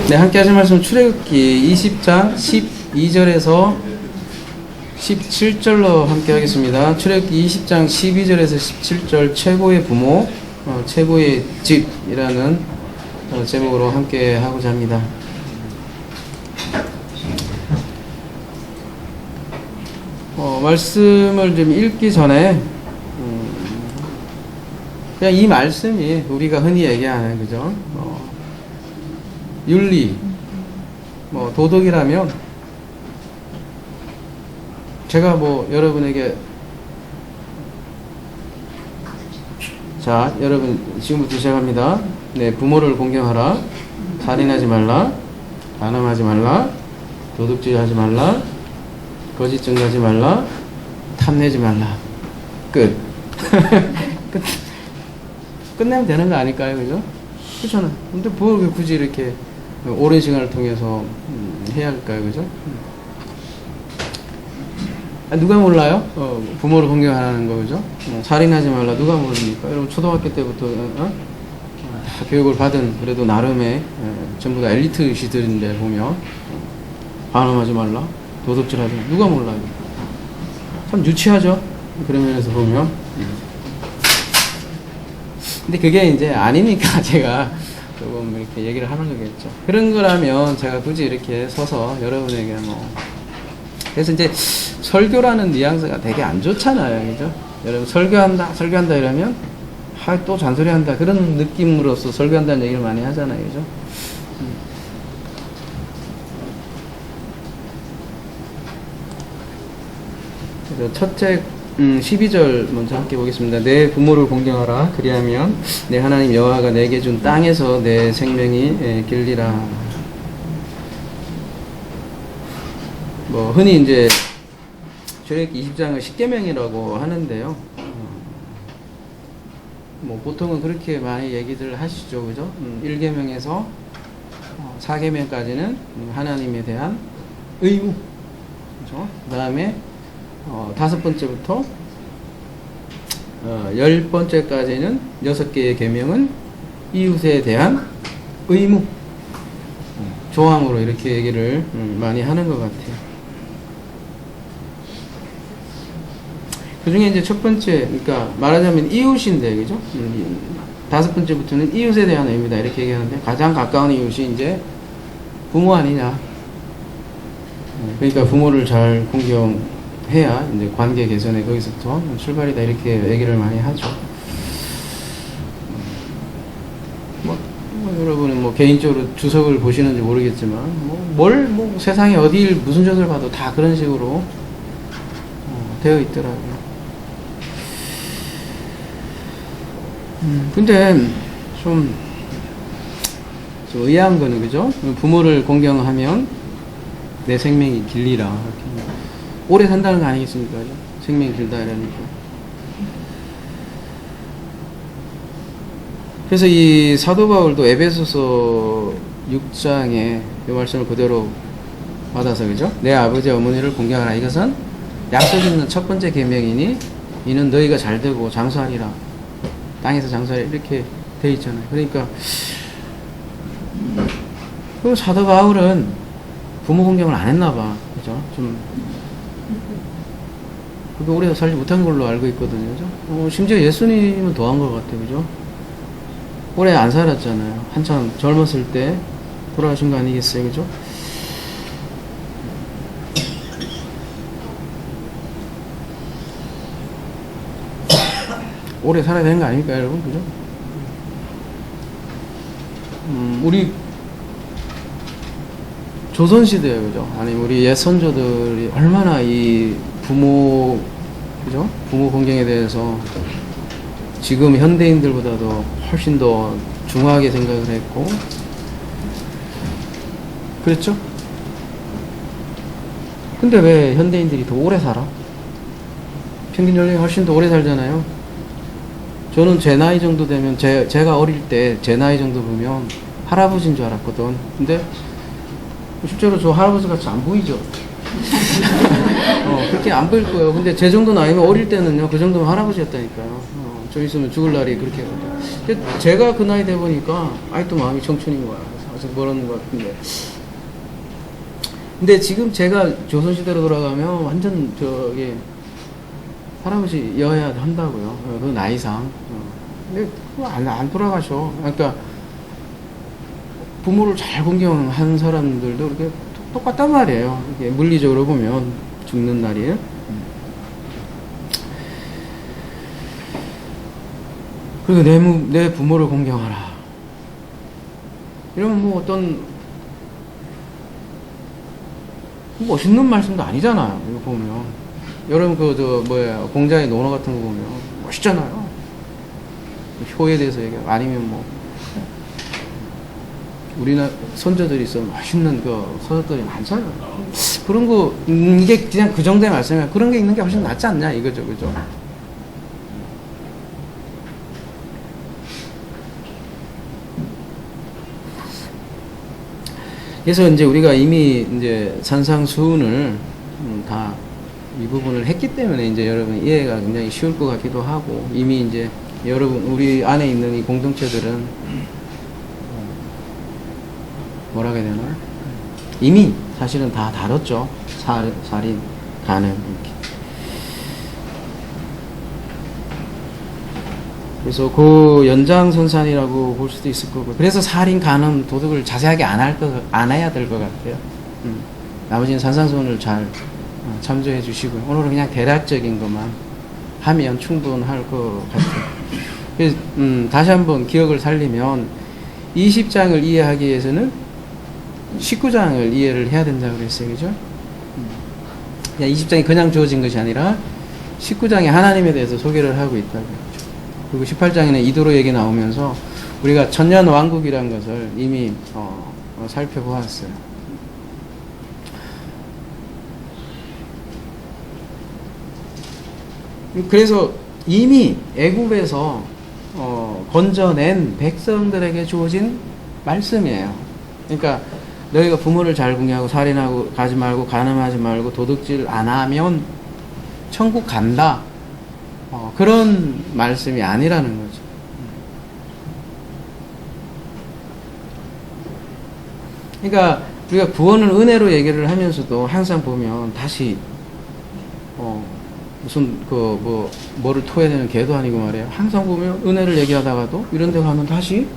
네, 함께 하실 말씀 출애굽기 20장 12절에서 17절로 함께 하겠습니다. 출애굽기 20장 12절에서 17절 최고의 부모, 최고의 집이라는 제목으로 함께 하고자 합니다. 말씀을 좀 읽기 전에 그냥 이 말씀이 우리가 흔히 얘기하는 그죠? 윤리, 도덕이라면 제가 여러분에게 자, 여러분 지금부터 시작합니다. 네, 부모를 공경하라, 살인하지 말라, 간음하지 말라, 도둑질하지 말라, 거짓 증거하지 말라, 탐내지 말라. 끝. 끝내면 되는 거 아닐까요, 그죠? 그렇잖아요. 근데 뭘 굳이 이렇게 오랜 시간을 통해서 해야 할까요, 그죠? 누가 몰라요? 부모를 공경하는 거, 그죠? 살인하지 말라, 누가 모릅니까? 여러분, 초등학교 때부터, 다 교육을 받은, 그래도 나름의, 전부 다 엘리트 시들인데 보면, 반항하지 말라, 도둑질 하지 말라, 누가 몰라요? 참 유치하죠? 그런 면에서 보면. 근데 그게 이제 아니니까 제가 조금 이렇게 얘기를 하는 거겠죠. 그런 거라면 제가 굳이 이렇게 서서 여러분에게 그래서 이제 설교라는 뉘앙스가 되게 안 좋잖아요. 그죠? 여러분 설교한다 이러면 또 잔소리한다 그런 느낌으로서 설교한다는 얘기를 많이 하잖아요. 그죠? 그래서 첫째 12절 먼저 함께 보겠습니다. 내 부모를 공경하라. 그리하면 내 하나님 여호와가 내게 준 땅에서 내 생명이 길리라. 흔히 이제 출애굽기 20장을 십계명이라고 하는데요. 보통은 그렇게 많이 얘기들 하시죠, 그죠? 1계명에서 4계명까지는 하나님에 대한 의무, 그죠? 그 다음에 5번째부터 10번째까지는 6개의 계명은 이웃에 대한 의무 조항으로 이렇게 얘기를 많이 하는 것 같아요. 그 중에 이제 첫 번째, 그러니까 말하자면 이웃인데, 그죠? 5번째부터는 이웃에 대한 의무다 이렇게 얘기하는데 가장 가까운 이웃이 이제 부모 아니냐. 그러니까 부모를 잘 공경해야 이제 관계 개선에 거기서부터 출발이다 이렇게 얘기를 많이 하죠. 여러분은 개인적으로 주석을 보시는지 모르겠지만 세상에 어딜 무슨 젖을 봐도 다 그런 식으로 되어 있더라고요. 근데 좀 의아한 거는 그죠? 부모를 공경하면 내 생명이 길리라. 오래 산다는 거 아니겠습니까? 생명이 길다 이러니까. 그래서 이 사도 바울도 에베소서 6장에 이 말씀을 그대로 받아서 그죠? 내 아버지 어머니를 공경하라. 이것은 약속 있는 첫 번째 계명이니 이는 너희가 잘 되고 장수하리라. 땅에서 장수하리라. 이렇게 되어 있잖아요. 그러니까 그 사도 바울은 부모 공경을 안 했나 봐. 그죠? 좀 그게 오래 살지 못한 걸로 알고 있거든요. 그죠? 심지어 예수님은 더 한 것 같아요. 그죠? 오래 안 살았잖아요. 한참 젊었을 때 돌아가신 거 아니겠어요? 그죠? 오래 살아야 되는 거 아닙니까, 여러분? 그죠? 우리 조선시대에, 그죠? 우리 옛 선조들이 얼마나 이 부모, 그죠? 부모 공경에 대해서 지금 현대인들보다도 훨씬 더 중요하게 생각을 했고, 그랬죠? 근데 왜 현대인들이 더 오래 살아? 평균 연령이 훨씬 더 오래 살잖아요. 저는 제 나이 정도 되면, 제가 어릴 때 제 나이 정도 보면 할아버지인 줄 알았거든. 근데 실제로 저 할아버지 같이 안 보이죠? 그렇게 안 보일 거예요. 근데 제 정도 나이면 어릴 때는요, 그 정도면 할아버지였다니까요. 좀 있으면 죽을 날이 그렇게. 근데 제가 그 나이 돼 보니까 아직도 마음이 청춘인 거야. 그래서 그래서 모르는 것 같은데. 근데 지금 제가 조선시대로 돌아가면 완전 저기 할아버지 여야 한다고요. 그 나이상. 근데 그거 안 돌아가셔. 그러니까 부모를 잘 공경한 사람들도 이렇게 똑같단 말이에요. 이게 물리적으로 보면 죽는 날이. 그리고 내 부모를 공경하라. 이러면 뭐 어떤 멋있는 말씀도 아니잖아요. 이거 보면 여러분 공자의 논어 같은 거 보면 멋있잖아요. 효에 대해서 얘기하고 아니면 뭐 우리나라 선조들이 있어 멋있는 그 서적들이 많잖아요. 그런 거 이게 그냥 그 정도의 말씀이야. 그런 게 있는 게 훨씬 낫지 않냐 이거죠, 그죠? 그래서 이제 우리가 이미 이제 산상수훈을 다 이 부분을 했기 때문에 이제 여러분 이해가 굉장히 쉬울 것 같기도 하고 이미 이제 여러분 우리 안에 있는 이 공동체들은 뭐라고 해야 되나? 이미 사실은 다 다뤘죠. 살인, 간음 이렇게. 그래서 그 연장선상이라고 볼 수도 있을 거고. 그래서 살인, 간음, 도둑을 자세하게 안 해야 될 것 같아요. 나머지는 산상수훈을 잘 참조해 주시고요. 오늘은 그냥 대략적인 것만 하면 충분할 것 같아요. 그래서 다시 한번 기억을 살리면 20장을 이해하기 위해서는 19장을 이해를 해야 된다고 그랬어요. 그죠? 20장이 그냥 주어진 것이 아니라 19장에 하나님에 대해서 소개를 하고 있다고. 그리고 18장에는 이도로 얘기 나오면서 우리가 천년왕국이라는 것을 이미 살펴보았어요. 그래서 이미 애굽에서 건져낸 백성들에게 주어진 말씀이에요. 그러니까 너희가 부모를 잘 공경하고 살인하고 가지 말고 간음하지 말고 도둑질 안 하면 천국 간다. 그런 말씀이 아니라는 거죠. 그러니까 우리가 구원을 은혜로 얘기를 하면서도 항상 보면 다시 무슨 뭐를 토해야 되는 개도 아니고 말이에요. 항상 보면 은혜를 얘기하다가도 이런 데 가면 다시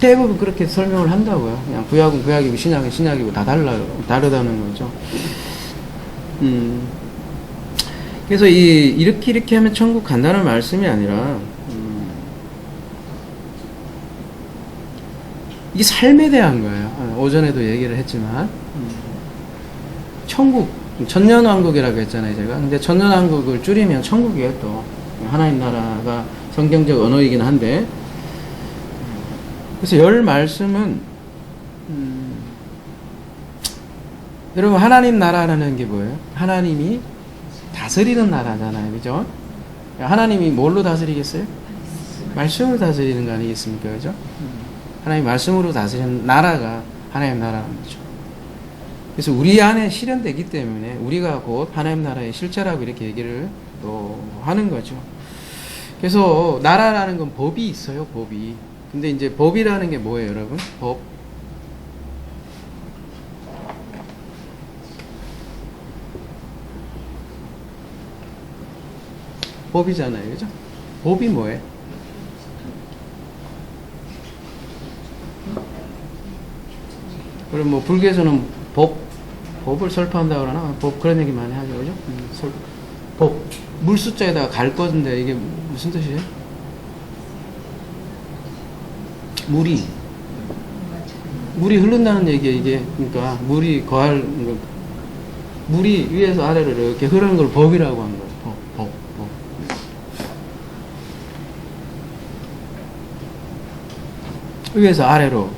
대부분 그렇게 설명을 한다고요. 그냥 구약은 구약이고 신약은 신약이고 다 다르다는 거죠. 그래서 이렇게 하면 천국 간다는 말씀이 아니라 이게 삶에 대한 거예요. 오전에도 얘기를 했지만 천국, 천년왕국이라고 했잖아요, 제가. 근데 천년왕국을 줄이면 천국이에요, 또. 하나님 나라가 성경적 언어이긴 한데. 그래서 열 말씀은, 여러분, 하나님 나라라는 게 뭐예요? 하나님이 다스리는 나라잖아요, 그죠? 하나님이 뭘로 다스리겠어요? 말씀으로 다스리는 거 아니겠습니까, 그죠? 하나님 말씀으로 다스리는 나라가 하나님 나라라는 거죠. 그래서 우리 안에 실현되기 때문에 우리가 곧 하나님 나라의 실체라고 이렇게 얘기를 또 하는 거죠. 그래서 나라라는 건 법이 있어요, 법이. 근데 이제 법이라는 게 뭐예요, 여러분? 법. 법이잖아요, 그죠? 법이 뭐예요? 그럼 뭐 불교에서는 법을 설파한다 그러나 법 그런 얘기 많이 하죠, 그죠? 법 물숫자에다가 갈 건데 이게 무슨 뜻이에요? 물이 흐른다는 얘기예요. 이게 그러니까 물이 물이 위에서 아래로 이렇게 흐르는 걸 법이라고 하는 거예요. 법. 위에서 아래로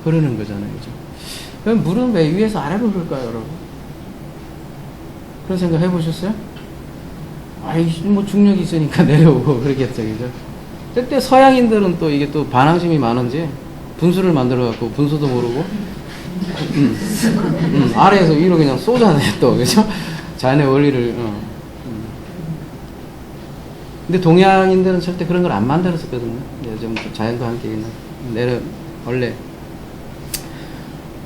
흐르는 거잖아요, 그죠? 그럼 물은 왜 위에서 아래로 흐를까요, 여러분? 그런 생각 해보셨어요? 뭐 중력이 있으니까 내려오고 그러겠죠, 그죠? 그때 서양인들은 또 이게 또 반항심이 많은지 분수를 만들어갖고 분수도 모르고 아래에서 위로 그냥 쏘잖아요, 또, 그죠? 자연의 원리를 근데 동양인들은 절대 그런 걸 안 만들었었거든요. 요즘 자연과 함께 원래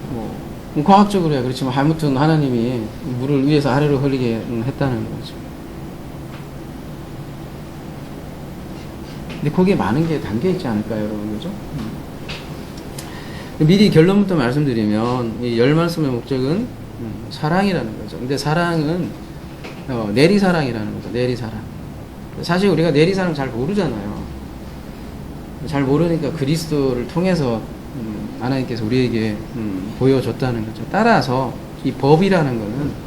뭐 과학적으로야 그렇지만 아무튼 하나님이 물을 위에서 아래로 흐르게 했다는 거죠. 근데 거기에 많은 게 담겨 있지 않을까요, 여러분, 그죠? 미리 결론부터 말씀드리면 이 열 말씀의 목적은 사랑이라는 거죠. 근데 사랑은 내리사랑이라는 거죠. 내리사랑. 사실 우리가 내리사랑 잘 모르잖아요. 잘 모르니까 그리스도를 통해서 하나님께서 우리에게 보여줬다는 거죠. 따라서 이 법이라는 거는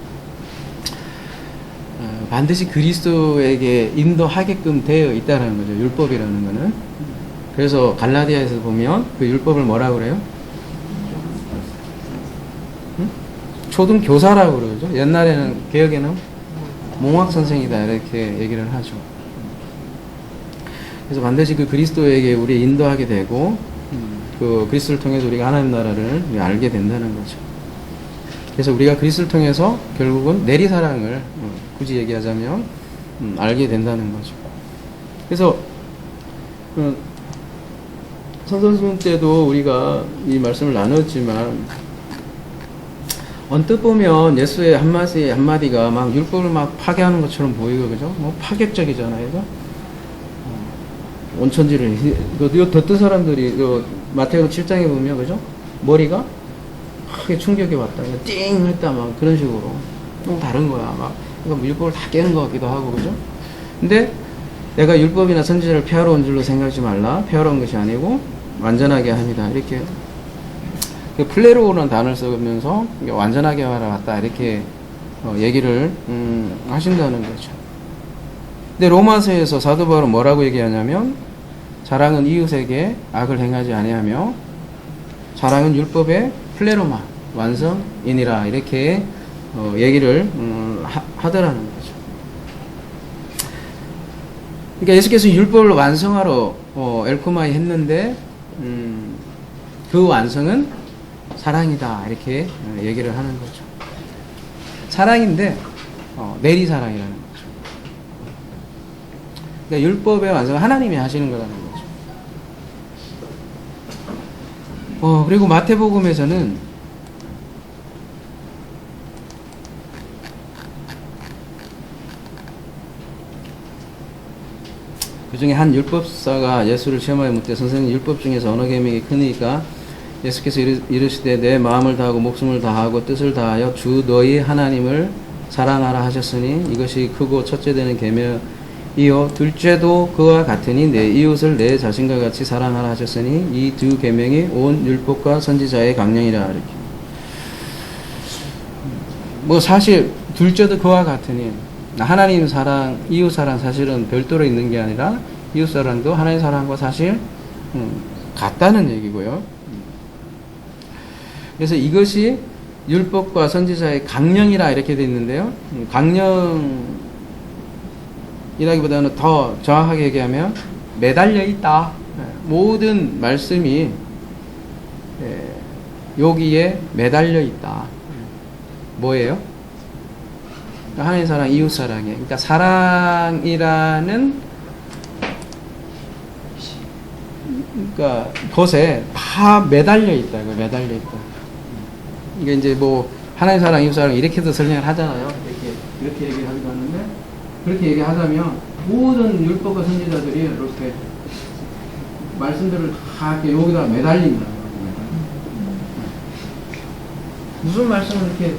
반드시 그리스도에게 인도하게끔 되어 있다는 거죠. 율법이라는 거는. 그래서 갈라디아에서 보면 그 율법을 뭐라고 그래요? 초등 교사라고 그러죠. 옛날에는 개혁에는 몽학 선생이다 이렇게 얘기를 하죠. 그래서 반드시 그 그리스도에게 우리 인도하게 되고 그 그리스도를 통해서 우리가 하나님 나라를 알게 된다는 거죠. 그래서 우리가 그리스도를 통해서 결국은 내리사랑을 굳이 얘기하자면 알게 된다는 거죠. 그래서 선선수훈 때도 우리가 이 말씀을 나눴지만 언뜻 보면 예수의 한마디가 막 율법을 막 파괴하는 것처럼 보이고, 그죠? 뭐 파격적이잖아요, 그죠? 온천지를, 덧뜬 사람들이, 마태복음 7장에 보면, 그죠? 머리가 크게 충격이 왔다. 띵! 했다, 막 그런 식으로. 좀 다른 거야, 막. 그러니까 율법을 다 깨는 것 같기도 하고, 그죠? 근데 내가 율법이나 선지자를 폐하러 온 줄로 생각하지 말라. 폐하러 온 것이 아니고, 완전하게 합니다. 이렇게. 플레로우라는 단어를 쓰면서 완전하게 하러 왔다 이렇게 얘기를 하신다는 거죠. 근데 로마서에서 사도 바울은 뭐라고 얘기하냐면 사랑은 이웃에게 악을 행하지 아니하며 사랑은 율법의 플레로마 완성이니라 이렇게 얘기를 하더라는 거죠. 그러니까 예수께서 율법을 완성하러 엘코마이 했는데 그 완성은 사랑이다 이렇게 얘기를 하는 거죠. 사랑인데 내리사랑이라는 거죠. 그러니까 율법의 완성은 하나님이 하시는 거라는 거죠. 그리고 마태복음에서는 그 중에 한 율법사가 예수를 시험하여 묻되 선생님 율법 중에서 어느 계명이 크니까 예수께서 이르시되 내 마음을 다하고 목숨을 다하고 뜻을 다하여 주 너희 하나님을 사랑하라 하셨으니 이것이 크고 첫째 되는 계명이요 둘째도 그와 같으니 내 이웃을 내 자신과 같이 사랑하라 하셨으니 이 두 계명이 온 율법과 선지자의 강령이라 이렇게. 뭐 사실 둘째도 그와 같으니 하나님 사랑, 이웃 사랑 사실은 별도로 있는 게 아니라 이웃 사랑도 하나님 사랑과 사실 같다는 얘기고요. 그래서 이것이 율법과 선지자의 강령이라 이렇게 되어 있는데요. 강령이라기보다는 더 정확하게 얘기하면 매달려 있다. 모든 말씀이 여기에 매달려 있다. 뭐예요? 하나님 사랑, 이웃 사랑이에요. 그러니까 사랑이라는 그러니까 것에 다 매달려 있다. 매달려 있다. 이게 이제 뭐 하나님 사랑, 이웃 사랑 이렇게도 설명을 하잖아요. 이렇게 얘기를 하기도 하는데 그렇게 얘기하자면 모든 율법과 선지자들이 이렇게 말씀들을 다 이렇게 여기다 매달린다. 무슨 말씀을 이렇게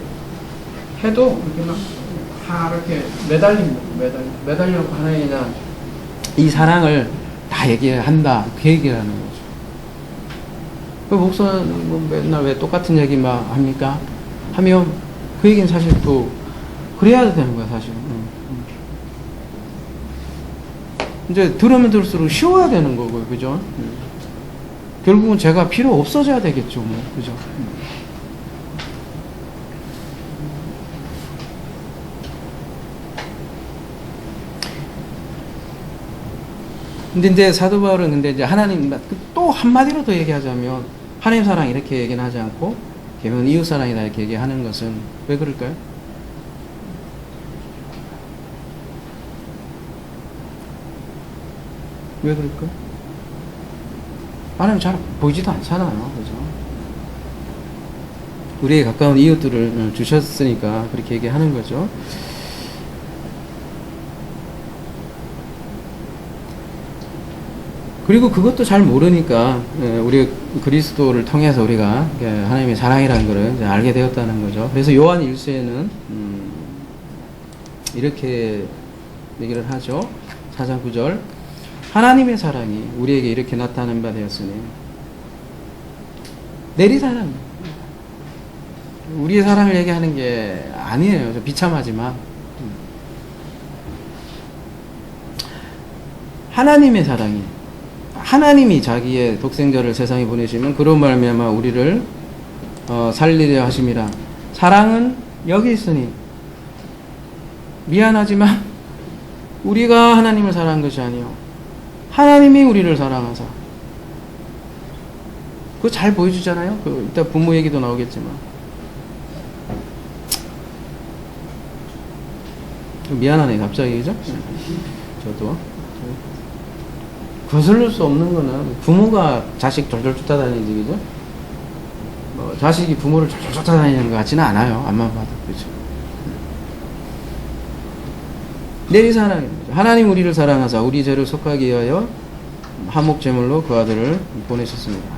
해도 이렇게 막 다 이렇게 매달립니다. 매달려고 하나님이나 이 사랑을 다 얘기한다. 그 얘기를 하는 거죠. 그 목사는 뭐 맨날 왜 똑같은 얘기만 합니까? 하면 그 얘기는 사실 또 그래야 되는 거야 사실. 이제 들으면 들을수록 쉬워야 되는 거고요, 그죠? 결국은 제가 필요 없어져야 되겠죠, 뭐, 그죠? 근데 이제 사도 바울은 근데 이제 하나님 또 한마디로 더 얘기하자면 하나님 사랑 이렇게 얘기는 하지 않고 계명 이웃 사랑이다 이렇게 얘기하는 것은 왜 그럴까요? 왜 그럴까? 하나님 잘 보이지도 않잖아요. 그죠? 우리에 가까운 이웃들을 주셨으니까 그렇게 얘기하는 거죠. 그리고 그것도 잘 모르니까 우리 그리스도를 통해서 우리가 하나님의 사랑이라는 것을 알게 되었다는 거죠. 그래서 요한 1서에는 이렇게 얘기를 하죠. 4장 9절 하나님의 사랑이 우리에게 이렇게 나타난 바 되었으니 내리사랑 우리의 사랑을 얘기하는 게 아니에요. 좀 비참하지만 하나님의 사랑이 하나님이 자기의 독생자를 세상에 보내시면 그런 말미암아 우리를 살리려 하심이라. 사랑은 여기 있으니 미안하지만 우리가 하나님을 사랑한 것이 아니요 하나님이 우리를 사랑하사. 그거 잘 보여주잖아요. 이따 부모 얘기도 나오겠지만 미안하네 갑자기. 그죠? 저도 거슬릴 수 없는 거는 부모가 자식 졸졸 쫓아다니지, 그죠? 자식이 부모를 졸졸 쫓아다니는 것 같지는 않아요. 앞만 봐도. 그죠? 내리사랑입니다. 하나님 우리를 사랑하사 우리 죄를 속하게 하여 화목제물로 그 아들을 보내셨습니다.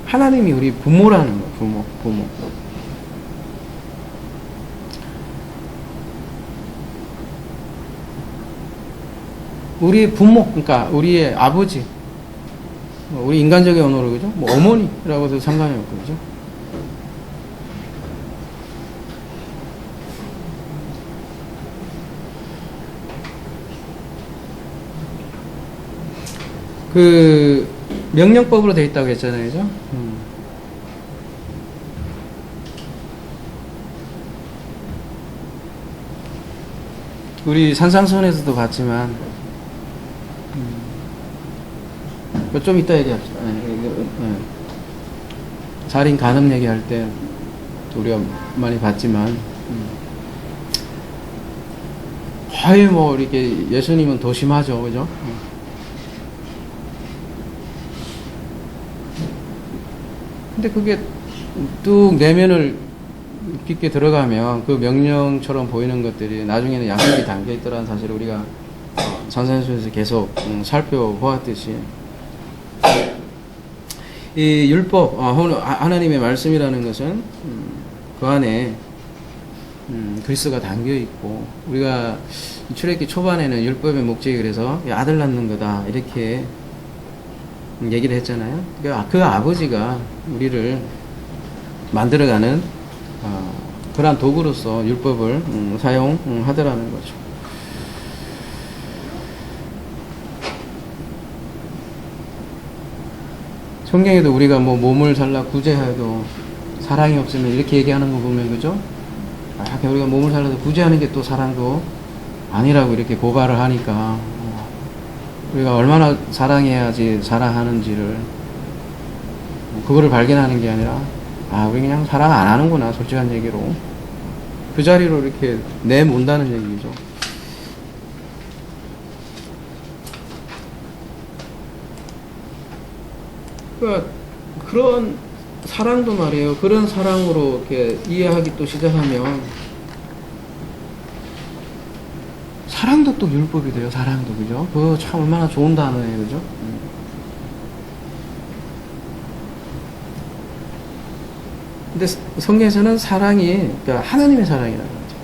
하나님이 우리 부모라는 거, 부모. 우리의 부모, 그러니까 우리의 아버지, 우리 인간적인 언어로 그죠? 뭐 어머니라고 해도 상관이 없고 그죠? 그 명령법으로 되어 있다고 했잖아요, 그죠? 우리 산상선에서도 봤지만, 좀 이따 얘기합시다. 살인 간음 얘기할 때 우리가 많이 봤지만, 거의 뭐 이렇게 예수님은 더 심하죠, 그죠? 근데 그게 뚝 내면을 깊게 들어가면 그 명령처럼 보이는 것들이 나중에는 약속이 담겨 있더라는 사실을 우리가 산상수에서 계속 살펴보았듯이 이 율법, 하나님의 말씀이라는 것은 그 안에 그리스도가 담겨 있고 우리가 출애굽기 초반에는 율법의 목적이 그래서 아들 낳는 거다 이렇게 얘기를 했잖아요. 그 아버지가 우리를 만들어가는 그러한 도구로서 율법을 사용하더라는 거죠. 성경에도 우리가 뭐 몸을 잘라 구제해도 사랑이 없으면 이렇게 얘기하는 거 보면 그죠? 우리가 몸을 잘라서 구제하는 게 또 사랑도 아니라고 이렇게 고발을 하니까 우리가 얼마나 사랑해야지 사랑하는지를 그거를 발견하는 게 아니라 우리 그냥 사랑 안 하는구나 솔직한 얘기로 그 자리로 이렇게 내몬다는 얘기죠. 그러니까 그런 사랑도 말이에요. 그런 사랑으로 이렇게 이해하기 또 시작하면 사랑도 또 율법이 돼요. 사랑도 그죠? 그거 참 얼마나 좋은 단어예요, 그죠? 근데 성경에서는 사랑이 그러니까 하나님의 사랑이라고 하죠.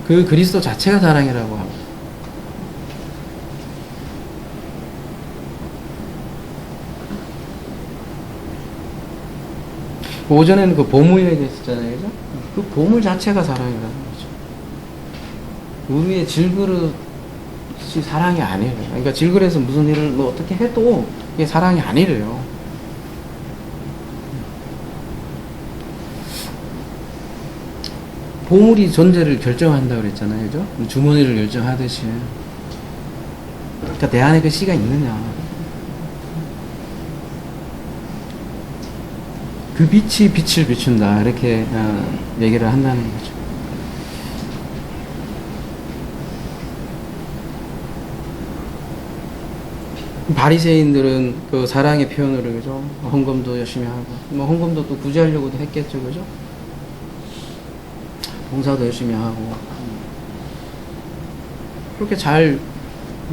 그 그리스도 자체가 사랑이라고 합니다. 오전에는 그 보물 얘기했었잖아요, 그죠? 그 보물 자체가 사랑이라는 거죠. 우리의 질그릇이 사랑이 아니에요. 그러니까 질그릇에서 무슨 일을 뭐 어떻게 해도 이게 사랑이 아니래요. 보물이 존재를 결정한다고 그랬잖아요, 그죠? 주머니를 결정하듯이. 그러니까 내 안에 그 씨가 있느냐. 그 빛이 빛을 비춘다. 이렇게 얘기를 한다는 거죠. 바리새인들은 그 사랑의 표현으로 그죠? 헌금도 열심히 하고, 뭐 헌금도 또 구제하려고도 했겠죠, 그죠? 봉사도 열심히 하고, 그렇게 잘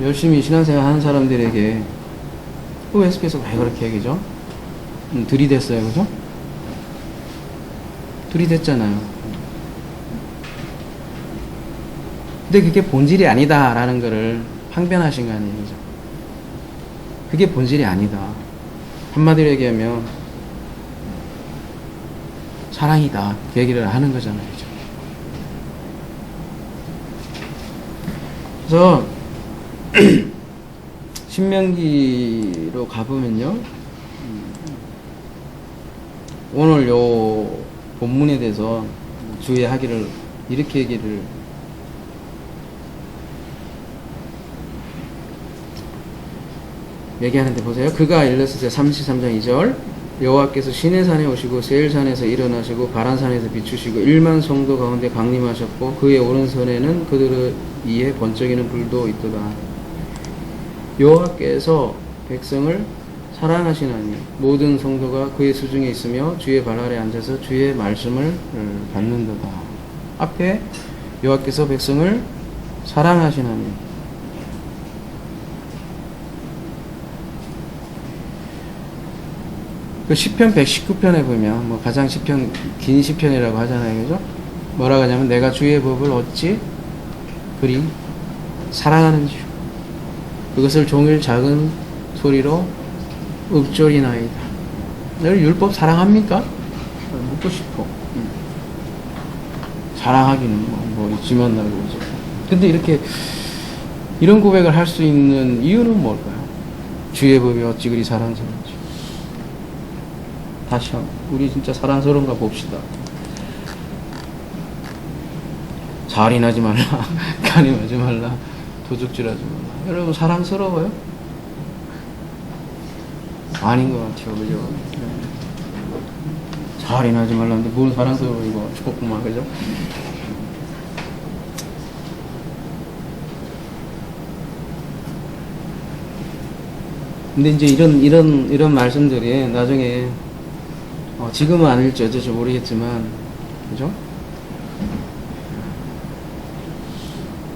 열심히 신앙생활 하는 사람들에게 또 예수께서 왜 그렇게 그죠? 들이댔어요, 그죠? 들이댔잖아요. 근데 그게 본질이 아니다라는 거를 항변하신 거 아니에요, 그죠? 그게 본질이 아니다. 한마디로 얘기하면 사랑이다. 그 얘기를 하는 거잖아요. 그죠? 그래서 신명기로 가보면요. 오늘 요 본문에 대해서 주의하기를 이렇게 얘기를 얘기하는데 보세요. 그가 일렀을 때 33장 2절 여호와께서 시내산에 오시고 세일산에서 일어나시고 바란산에서 비추시고 1만 성도 가운데 강림하셨고 그의 오른손에는 그들을 위해 번쩍이는 불도 있도다. 여호와께서 백성을 사랑하시나니 모든 성도가 그의 수중에 있으며 주의 발 아래 앉아서 주의 말씀을 받는도다. 앞에 여호와께서 백성을 사랑하시나니 그 시편 119편에 보면 뭐 가장 시편 긴 시편이라고 하잖아요, 그죠? 뭐라고 하냐면 내가 주의 법을 어찌 그리 사랑하는지 그것을 종일 작은 소리로 읊조리나이다. 너를 율법 사랑합니까? 묻고 싶어. 사랑하기는 뭐 있지만 나고 그죠? 근데 이렇게 이런 고백을 할 수 있는 이유는 뭘까요? 주의 법이 어찌 그리 사랑스러운지. 다시 한번 우리 진짜 사랑스러운가 봅시다. 살인하지 말라, 간음하지 말라, 도둑질하지 말라. 여러분 사랑스러워요? 아닌 것 같아요, 그죠? 살인하지 말라는데 뭘 사랑스러워 이거 죽었구만, 그죠? 근데 이제 이런 말씀들이 나중에 지금은 아닐지 어쩔지 모르겠지만, 그죠?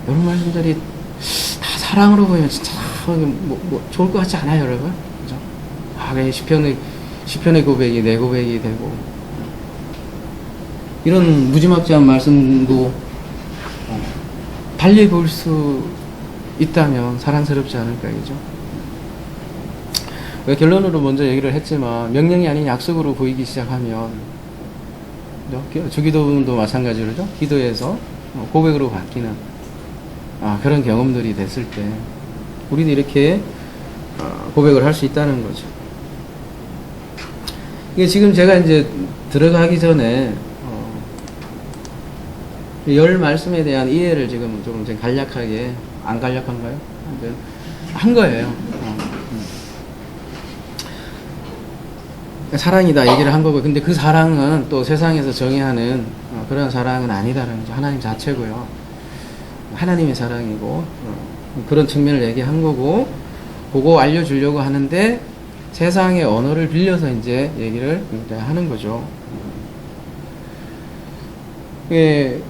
이런 말씀들이 다 사랑으로 보면 진짜 뭐 좋을 것 같지 않아요, 여러분? 그죠? 그냥 시편의 고백이 내 고백이 되고, 이런 무지막지한 말씀도 달리 볼 수 있다면 사랑스럽지 않을까, 그죠? 결론으로 먼저 얘기를 했지만 명령이 아닌 약속으로 보이기 시작하면 주기도문도 마찬가지로죠. 기도에서 고백으로 바뀌는 그런 경험들이 됐을 때 우리도 이렇게 고백을 할 수 있다는 거죠. 이게 지금 제가 이제 들어가기 전에 열 말씀에 대한 이해를 지금 좀 간략하게, 안 간략한가요? 한 거예요. 사랑이다 얘기를 한 거고, 근데 그 사랑은 또 세상에서 정의하는 그런 사랑은 아니다라는 거죠. 하나님 자체고요. 하나님의 사랑이고 그런 측면을 얘기한 거고, 그거 알려주려고 하는데 세상의 언어를 빌려서 이제 얘기를 하는 거죠.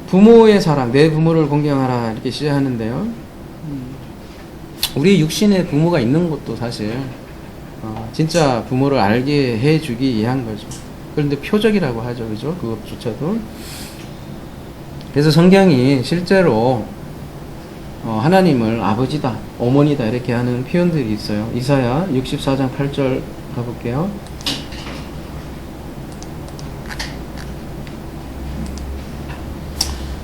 부모의 사랑, 내 부모를 공경하라 이렇게 시작하는데요. 우리 육신에 부모가 있는 것도 사실 진짜 부모를 알게 해주기 위한 거죠. 그런데 표적이라고 하죠, 그죠? 그것조차도. 그래서 성경이 실제로 하나님을 아버지다, 어머니다 이렇게 하는 표현들이 있어요. 이사야 64장 8절 가볼게요.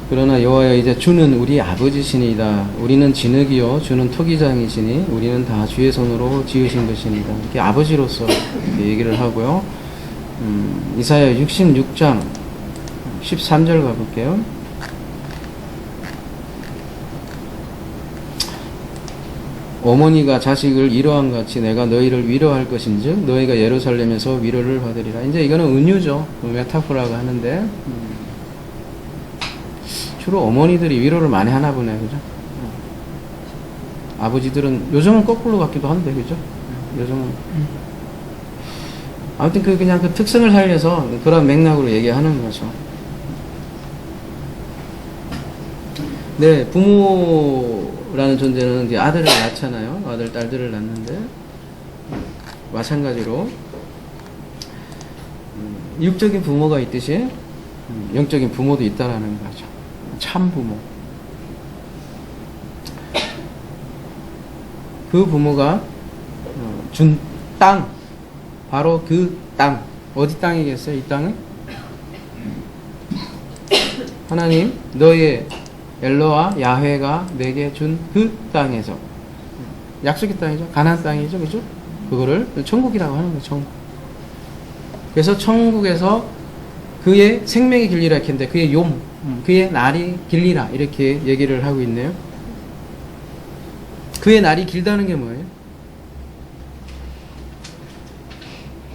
그러나 여호와여 이제 주는 우리 아버지시니이다. 우리는 진흙이요 주는 토기장이시니 우리는 다 주의 손으로 지으신 것이니이다. 이렇게 아버지로서 이렇게 얘기를 하고요. 이사야 66장 13절 가볼게요. 어머니가 자식을 위로한 같이 내가 너희를 위로할 것인즉 너희가 예루살렘에서 위로를 받으리라. 이제 이거는 은유죠. 메타포라고 하는데 주로 어머니들이 위로를 많이 하나 보네, 그죠? 아버지들은 요즘은 거꾸로 같기도 한데, 그죠? 요즘은 아무튼 그냥 그 특성을 살려서 그런 맥락으로 얘기하는 거죠. 네, 부모라는 존재는 이제 아들을 낳잖아요. 아들, 딸들을 낳는데 마찬가지로 육적인 부모가 있듯이 영적인 부모도 있다라는 거죠. 참 부모. 그 부모가 준 땅, 바로 그 땅, 어디 땅이겠어요? 이 땅은 하나님 너의 엘로와 야훼가 내게 준 그 땅에서, 약속의 땅이죠. 가나안 땅이죠, 그죠? 그거를 천국이라고 하는 거예요. 천국. 그래서 천국에서 그의 생명이 길리라 했는데 그의 그의 날이 길리라 이렇게 얘기를 하고 있네요. 그의 날이 길다는 게 뭐예요?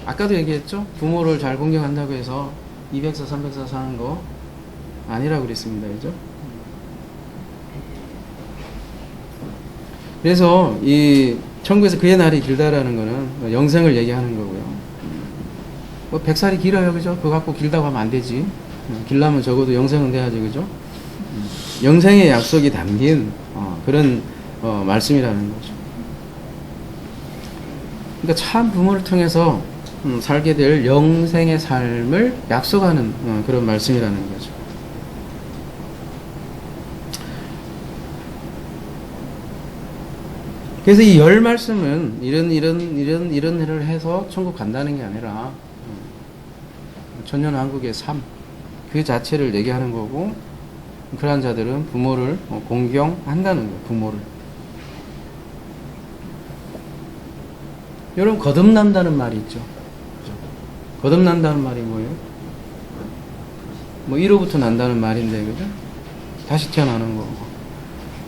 아까도 얘기했죠? 부모를 잘 공경한다고 해서 200사 300사 사는 거 아니라고 그랬습니다. 그죠? 그래서 이 천국에서 그의 날이 길다라는 거는 영생을 얘기하는 거고요. 뭐 100살이 길어요, 그죠? 그거 갖고 길다고 하면 안 되지. 길라면 적어도 영생은 돼야지, 그죠? 영생의 약속이 담긴 그런 말씀이라는 거죠. 그러니까 참 부모를 통해서 살게 될 영생의 삶을 약속하는 그런 말씀이라는 거죠. 그래서 이 열 말씀은 이런 일을 해서 천국 간다는 게 아니라 천년왕국의 삶 그 자체를 얘기하는 거고, 그러한 자들은 부모를 공경한다는 거예요. 부모를. 여러분, 거듭난다는 말이 있죠. 거듭난다는 말이 뭐예요? 뭐 1호부터 난다는 말인데, 그죠? 다시 태어나는 거고.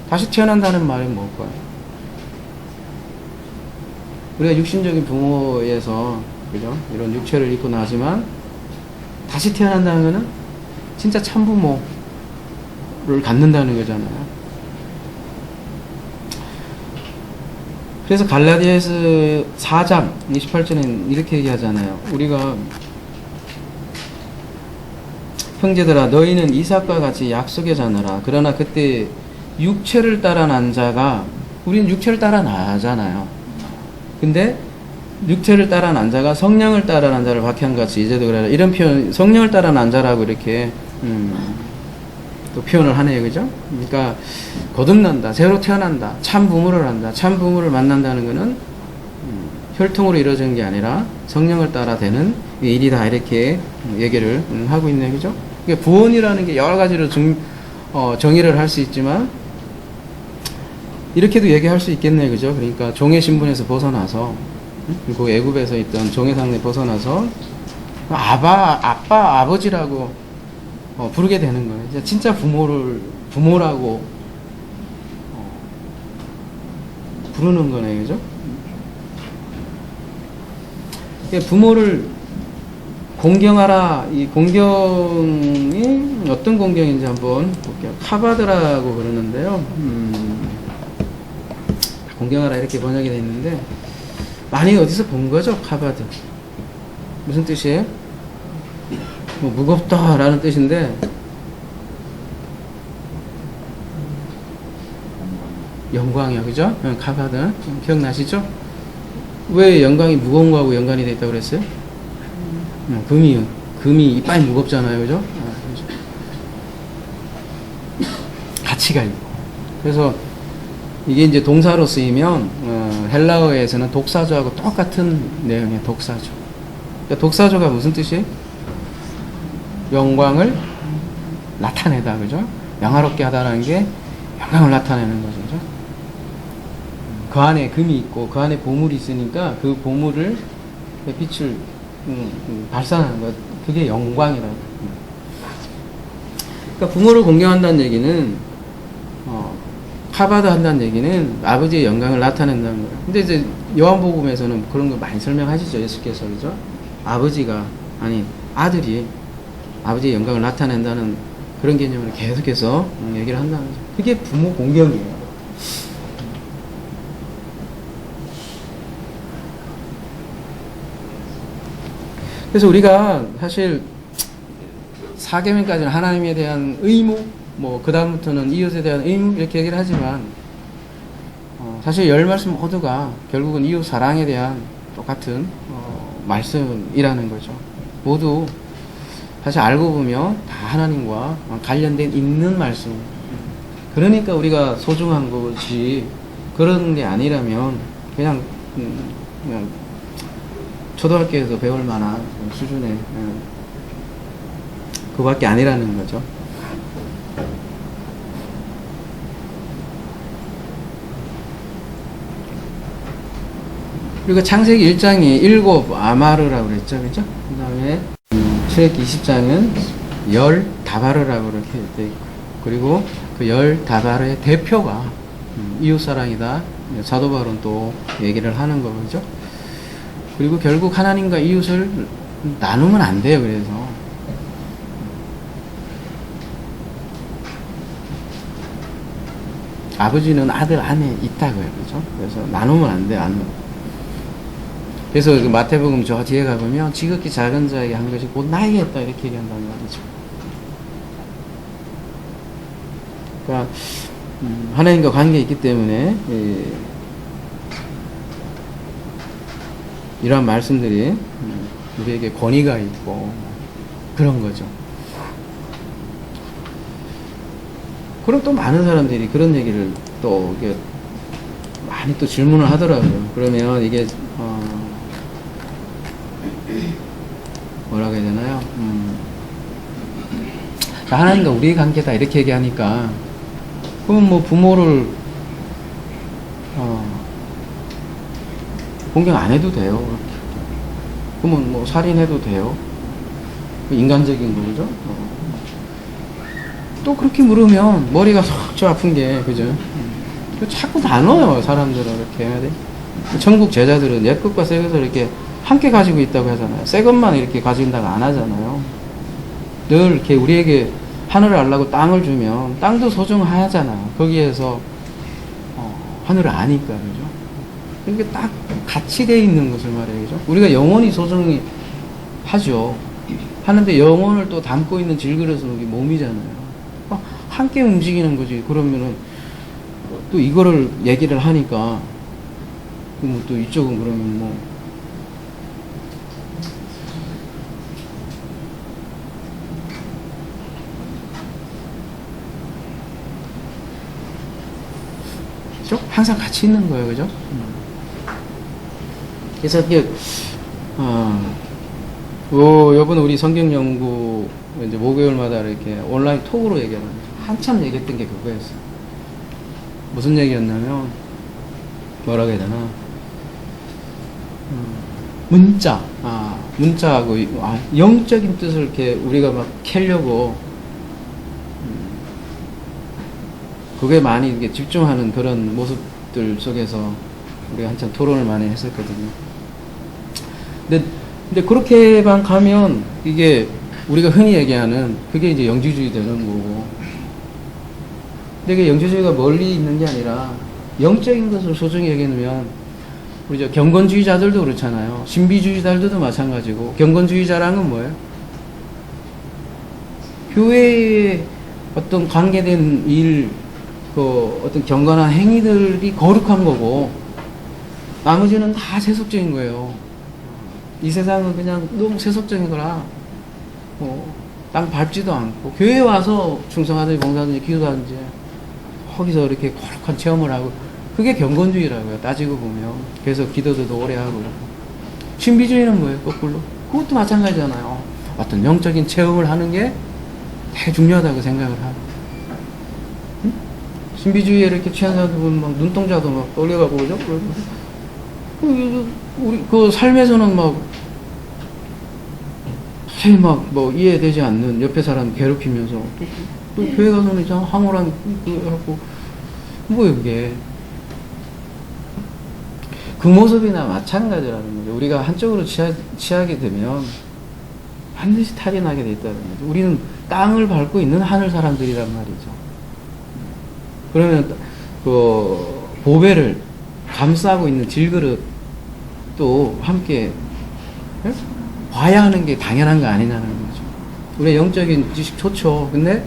다시 태어난다는 말이 뭘까요? 우리가 육신적인 부모에서, 그죠? 이런 육체를 입고 나지만 다시 태어난다는 거는 진짜 참부모를 갖는다는 거잖아요. 그래서 갈라디아서 4장 28절에는 이렇게 얘기하잖아요. 우리가 형제들아 너희는 이삭과 같이 약속의 자녀라. 그러나 그때 육체를 따라 난 자가, 우리는 육체를 따라 나잖아요. 근데 육체를 따라 난 자가 성령을 따라 난 자를 박해한같이 이제도 그래라. 이런 표현, 성령을 따라 난 자라고 이렇게 또 표현을 하네요. 그죠? 그러니까 거듭난다, 새로 태어난다, 참 부모를 한다. 참 부모를 만난다는 것은 혈통으로 이루어진 게 아니라 성령을 따라 되는 일이다, 이렇게 얘기를 하고 있네요. 그죠? 그러니까 구원이라는 게 여러 가지로 정의를 할 수 있지만 이렇게도 얘기할 수 있겠네요. 그죠? 그러니까 종의 신분에서 벗어나서, 그 애굽에서 있던 종의 상태 벗어나서 아빠, 아버지라고 부르게 되는 거예요. 진짜 부모라고 부르는 거네요. 그죠? 부모를 공경하라. 이 공경이 어떤 공경인지 한번 볼게요. 카바드라고 그러는데요. 공경하라 이렇게 번역이 되어 있는데, 많이 어디서 본 거죠? 카바드. 무슨 뜻이에요? 뭐 무겁다라는 뜻인데, 영광이요, 그죠? 카바드 기억나시죠? 왜 영광이 무거운 거하고 연관이 되어 있다고 그랬어요? 금이 이빨이 무겁잖아요, 그죠? 가치가 있고. 그래서 이게 이제 동사로 쓰이면 헬라어에서는 독사조하고 똑같은 내용이에요. 독사조. 그러니까 독사조가 무슨 뜻이에요? 영광을 나타내다, 그죠? 영화롭게 하다라는 게 영광을 나타내는 거죠, 그죠? 그 안에 금이 있고 그 안에 보물이 있으니까 그 보물을, 빛을 발산하는 것, 그게 영광이라고. 그러니까 부모를 공경한다는 얘기는 카바드 한다는 얘기는 아버지의 영광을 나타낸다는 거예요. 근데 이제 요한복음에서는 그런 거 많이 설명하시죠. 예수께서, 그죠? 아버지가, 아니, 아들이 아버지의 영광을 나타낸다는 그런 개념을 계속해서 얘기를 한다는 거죠. 그게 부모 공경이에요. 그래서 우리가 사실 사계명까지는 하나님에 대한 의무, 뭐 그 다음부터는 이웃에 대한 의무 이렇게 얘기를 하지만 사실 열 말씀 모두가 결국은 이웃 사랑에 대한 똑같은 말씀이라는 거죠. 모두 사실 알고 보면 다 하나님과 관련된 있는 말씀. 그러니까 우리가 소중한 거지 그런 게 아니라면 그냥 초등학교에서 배울 만한 수준의 그거밖에 아니라는 거죠. 그리고 창세기 1장이 7 아마르라고 그랬죠. 그죠? 그 다음에 출애굽기 20장은 10 다바르라고 이렇게 돼 있고, 그리고 그 10 다바르의 대표가 이웃사랑이다. 사도 바울은 또 얘기를 하는 거죠. 그리고 결국 하나님과 이웃을 나누면 안 돼요. 그래서 아버지는 아들 안에 있다고요. 그죠? 그래서 나누면 안 돼요. 그래서 그 마태복음 저 뒤에 가보면 지극히 작은 자에게 한 것이 곧 나에게 했다 이렇게 얘기한다는 말이죠. 그러니까 하나님과 관계에 있기 때문에 이러한 말씀들이 우리에게 권위가 있고 그런 거죠. 그럼 또 많은 사람들이 그런 얘기를 또 이게 많이 또 질문을 하더라고요. 그러면 이게 뭐라고 해야 되나요? 하나님과 우리의 관계다 이렇게 얘기하니까 그러면 뭐 부모를 공경 안 해도 돼요. 그러면 뭐 살인해도 돼요. 인간적인 거죠. 또 그렇게 물으면 머리가 속 아픈 게 그죠? 자꾸 나눠요. 사람들은 이렇게 해야 돼. 천국 제자들은 옛 것과 새 것을 이렇게 함께 가지고 있다고 하잖아요. 새 것만 이렇게 가진다고 안 하잖아요. 늘 이렇게 우리에게 하늘을 알라고 땅을 주면 땅도 소중하잖아요. 거기에서 하늘을 아니까 그죠? 이게 딱 같이 돼 있는 것을 말해요. 그죠? 우리가 영원히 소중히 하죠. 하는데 영혼을 또 담고 있는 질그릇은 우리 몸이잖아요. 함께 움직이는 거지. 그러면은 또 이거를 얘기를 하니까 뭐 또 이쪽은 그러면 뭐 그죠? 항상 같이 있는 거예요. 그죠? 그래서 이게 요번 우리 성경 연구 이제 목요일마다 이렇게 온라인 톡으로 얘기하는 한참 얘기했던 게 그거였어요. 무슨 얘기였냐면 뭐라고 해야 되나? 문자하고 영적인 뜻을 이렇게 우리가 막 캐려고 그게 많이 이게 집중하는 그런 모습들 속에서 우리가 한참 토론을 많이 했었거든요. 근데 그렇게만 가면 이게 우리가 흔히 얘기하는 그게 이제 영지주의 되는 거고. 근데 그 영지주의가 멀리 있는 게 아니라 영적인 것을 소중히 여기면 우리 저 경건주의자들도 그렇잖아요. 신비주의자들도 마찬가지고. 경건주의자랑은 뭐예요? 교회에 어떤 관계된 일, 그 어떤 경건한 행위들이 거룩한 거고 나머지는 다 세속적인 거예요. 이 세상은 그냥 너무 세속적인 거라 땅 밟지도 않고 교회에 와서 충성하든지 봉사하든지 기도하든지 거기서 이렇게 거룩한 체험을 하고 그게 경건주의라고요. 따지고 보면. 그래서 기도도 오래 하고. 신비주의는 뭐예요? 거꾸로. 그것도 마찬가지잖아요. 어떤 영적인 체험을 하는 게 되게 중요하다고 생각을 하고. 응? 신비주의에 이렇게 취한 사람들 보면 막 눈동자도 막 떨려가고 그죠? 우리 그 삶에서는 막 뭐 이해되지 않는 옆에 사람 괴롭히면서 또 교회 가서는 이상 황홀한 그 하고 뭐예요, 그게. 그 모습이나 마찬가지라는 거죠. 우리가 한쪽으로 취하게 되면 반드시 탈이 나게 돼 있다는 거죠. 우리는 땅을 밟고 있는 하늘 사람들이란 말이죠. 그러면 그 보배를 감싸고 있는 질그릇도 함께 봐야 하는 게 당연한 거 아니냐는 거죠. 우리의 영적인 지식 좋죠. 근데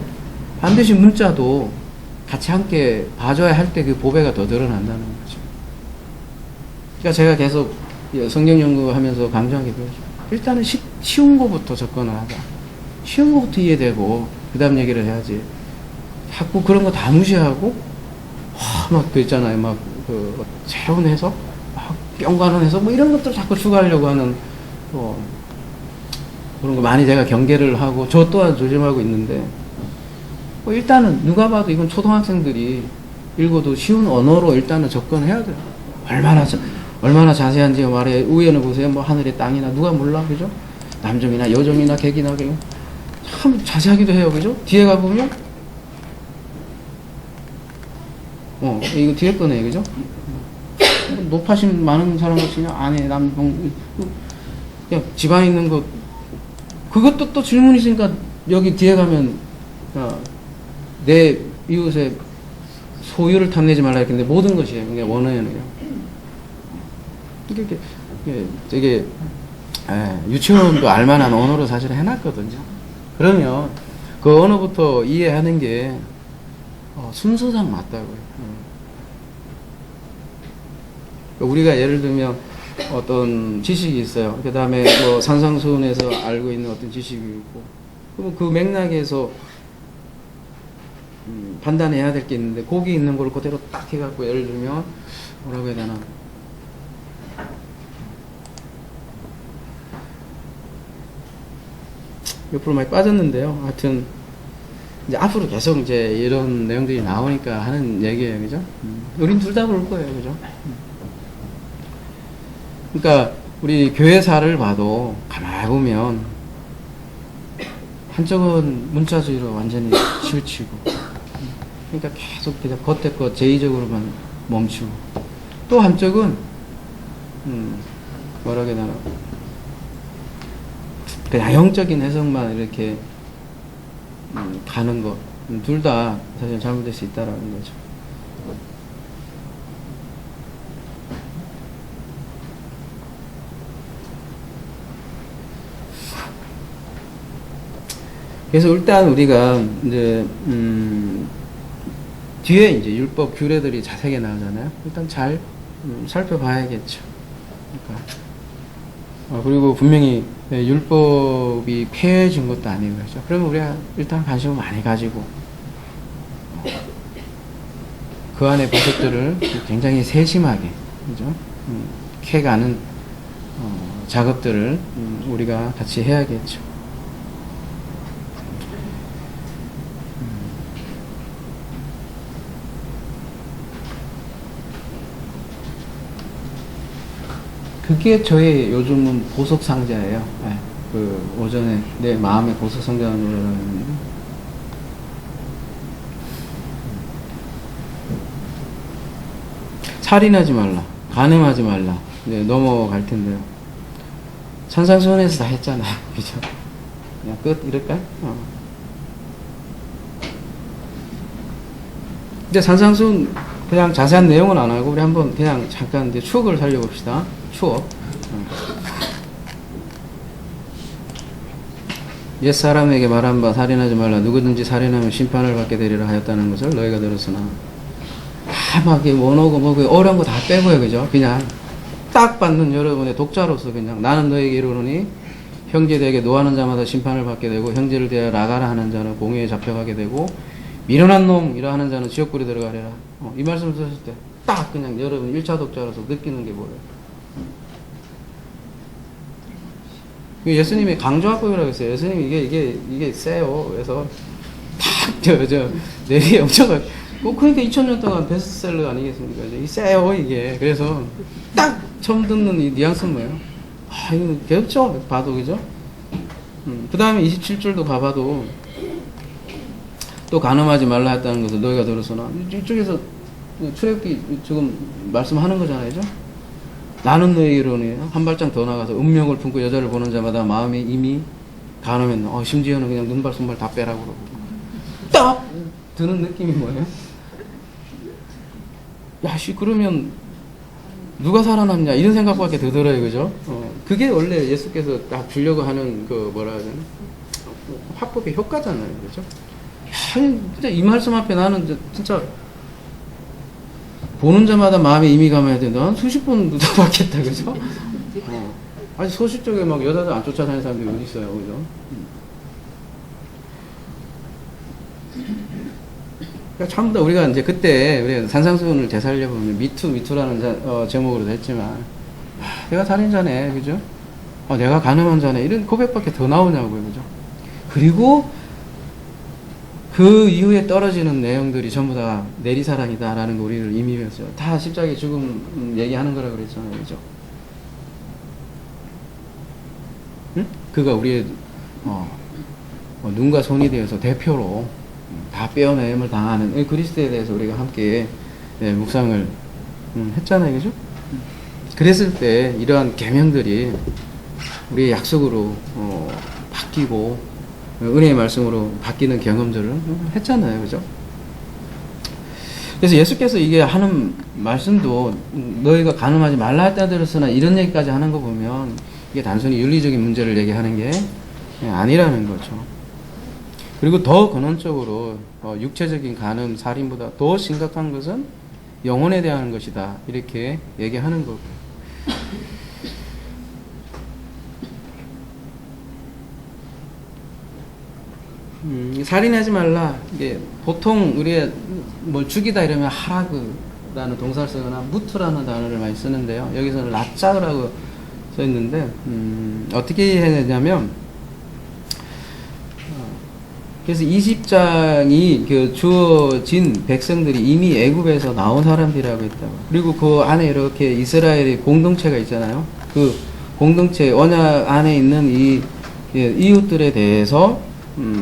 반드시 문자도 같이 함께 봐줘야 할 때 그 보배가 더 드러난다는 거죠. 그러니까 제가 계속 성경 연구하면서 강조하게 되죠. 일단은 쉬운 거부터 접근을 하자. 쉬운 거부터 이해되고 그 다음 얘기를 해야지. 자꾸 그런 거 다 무시하고 막 그 있잖아요. 막 그 새로운 해석, 막 연관한 해석 뭐 이런 것들 자꾸 추가하려고 하는 그런 거 많이 제가 경계를 하고 저 또한 조심하고 있는데 일단은 누가 봐도 이건 초등학생들이 읽어도 쉬운 언어로 일단은 접근해야 돼요. 얼마나 자세한지 말해. 위에는 보세요. 뭐 하늘의 땅이나 누가 몰라, 그죠? 남점이나 여점이나 객이나 참 자세하기도 해요, 그죠? 뒤에 가보면 이거 뒤에 거네, 그죠? 높아신 많은 사람 같이 아내, 남동, 그냥 집안에 있는 것, 그것도 또 질문이 있으니까 여기 뒤에 가면, 내 이웃의 소유를 탐내지 말라 했는데 모든 것이에요. 그게 원어예요. 이게 되게, 유치원도 알만한 언어로 사실 해놨거든요. 그러면 그 언어부터 이해하는 게 순서상 맞다고요. 우리가 예를 들면 어떤 지식이 있어요. 그 다음에 뭐 산상수훈에서 알고 있는 어떤 지식이 있고, 그럼 그 맥락에서 판단해야 될 게 있는데 거기 있는 걸 그대로 딱 해갖고 예를 들면 뭐라고 해야 되나, 옆으로 많이 빠졌는데요. 하여튼 이제 앞으로 계속 이제 이런 내용들이 나오니까 하는 얘기예요, 그죠? 우린 둘 다 그럴 거예요, 그죠? 그러니까 우리 교회사를 봐도 가만히 보면 한쪽은 문자주의로 완전히 치우치고, 그러니까 계속 그냥 겉에 거 제의적으로만 멈추고, 또 한쪽은 뭐라고 해야 되나, 그냥 영적인 해석만 이렇게 가는 것, 둘 다 사실 잘못될 수 있다라는 거죠. 그래서 일단 우리가 이제 뒤에 이제 율법 규례들이 자세하게 나오잖아요. 일단 잘 살펴봐야겠죠. 그러니까 그리고 분명히 율법이 폐해진 것도 아니고 그렇죠. 그러면 우리가 일단 관심을 많이 가지고 그 안에 법들을 굉장히 세심하게, 그죠? 캐가는 작업들을 우리가 같이 해야겠죠. 그게 저의 요즘은 보석상자예요. 네. 그 오전에 내 마음의 보석상자는 살인하지 말라, 간음하지 말라. 네, 넘어갈 텐데요. 산상수훈에서 다 했잖아요, 그죠? 그냥 끝 이럴까요? 근데 산상수훈 그냥 자세한 내용은 안 하고 우리 한번 그냥 잠깐 이제 추억을 살려봅시다. 추억. 옛사람에게 말한 바 살인하지 말라. 누구든지 살인하면 심판을 받게 되리라 하였다는 것을 너희가 들었으나, 막 원어고 뭐고 어려운 거 다 빼고요, 그죠? 그냥 딱 받는 여러분의 독자로서 그냥 나는 너에게 이르노니 형제 되게 노하는 자마다 심판을 받게 되고 형제를 대하여 나가라 하는 자는 공회에 잡혀가게 되고 미련한 놈이라 하는 자는 지옥불에 들어가리라. 이 말씀을 들었을 때 딱 그냥 여러분 1차 독자로서 느끼는 게 뭐예요? 예수님이 강조학법이라고 했어요. 예수님이 이게 세요. 그래서 딱 내리 엄청 그러니까 2000년 동안 베스트셀러 아니겠습니까? 이 세요 이게. 그래서 딱 처음 듣는 이 뉘앙스는 뭐예요? 이거 괴롭죠? 봐도, 그죠? 그 다음에 27절도 가봐도 또 간음하지 말라 했다는 것을 너희가 들었으나, 이쪽에서 출애굽기 지금 말씀하는 거잖아요, 그죠? 나는 너의 이론이 한 발짝 더 나가서 운명을 품고 여자를 보는 자마다 마음이 이미 가늠했나. 심지어는 그냥 눈발 손발 다 빼라고 그러고 딱 드는 느낌이 뭐예요? 야씨 그러면 누가 살아남냐 이런 생각밖에 더 들어요, 그죠? 그게 원래 예수께서 딱 주려고 하는 그 뭐라 해야 되나 화법의 효과잖아요, 그죠? 야, 진짜 이 말씀 앞에 나는 진짜 보는 자마다 마음에 이미 감아야 돼. 난 수십 번 받겠다, 그죠? 아니 소식 쪽에 막 여자들 안 쫓아다니는 사람들이 어디 있어요, 그죠? 그러니까 전부 다 우리가 이제 그때 우리가 산상수훈을 되살려보면 미투라는 제목으로도 했지만 내가 살인자네, 그죠? 내가 가늠한 자네 이런 고백밖에 더 나오냐고요, 그죠? 그리고 그 이후에 떨어지는 내용들이 전부 다 내리사랑이다라는 거 우리를 이미 배웠어요. 다 십자가의 죽음 얘기하는 거라고 그랬잖아요, 그죠? 응? 그가 우리의 눈과 손이 되어서 대표로 다 빼어내임을 당하는 그리스도에 대해서 우리가 함께 묵상을 했잖아요, 그죠? 그랬을 때 이러한 계명들이 우리의 약속으로 바뀌고 은혜의 말씀으로 바뀌는 경험들을 했잖아요, 그죠? 그래서 예수께서 이게 하는 말씀도 너희가 간음하지 말라 했다 들었으나 이런 얘기까지 하는 거 보면 이게 단순히 윤리적인 문제를 얘기하는 게 아니라는 거죠. 그리고 더 근원적으로 육체적인 간음, 살인보다 더 심각한 것은 영혼에 대한 것이다 이렇게 얘기하는 거고. 살인하지 말라. 이게 보통 우리가 뭘 죽이다 이러면 하라그라는 동사를 쓰거나 무트라는 단어를 많이 쓰는데요. 여기서는 라짜라고 써 있는데 어떻게 해야 되냐면 그래서 20장이 그 주어진 백성들이 이미 애굽에서 나온 사람들이라고 했다고. 그리고 그 안에 이렇게 이스라엘의 공동체가 있잖아요. 그 공동체 언약 안에 있는 이 이웃들에 대해서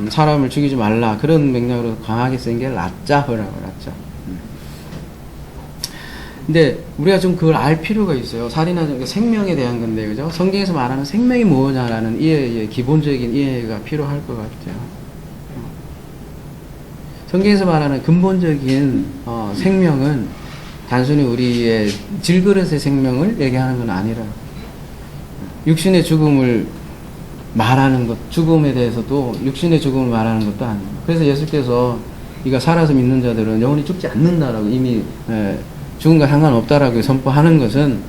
사람을 죽이지 말라 그런 맥락으로 강하게 쓴 게 라짜라고 라짜. 근데 우리가 좀 그걸 알 필요가 있어요. 살인하는 생명에 대한 건데, 그죠? 성경에서 말하는 생명이 뭐냐라는 이해의 기본적인 이해가 필요할 것 같아요. 성경에서 말하는 근본적인 생명은 단순히 우리의 질그릇의 생명을 얘기하는 건 아니라 육신의 죽음을 말하는 것, 죽음에 대해서도 육신의 죽음을 말하는 것도 아니에요. 그래서 예수께서 이가 살아서 믿는 자들은 영원히 죽지 않는다라고 이미 죽음과 상관없다라고 선포하는 것은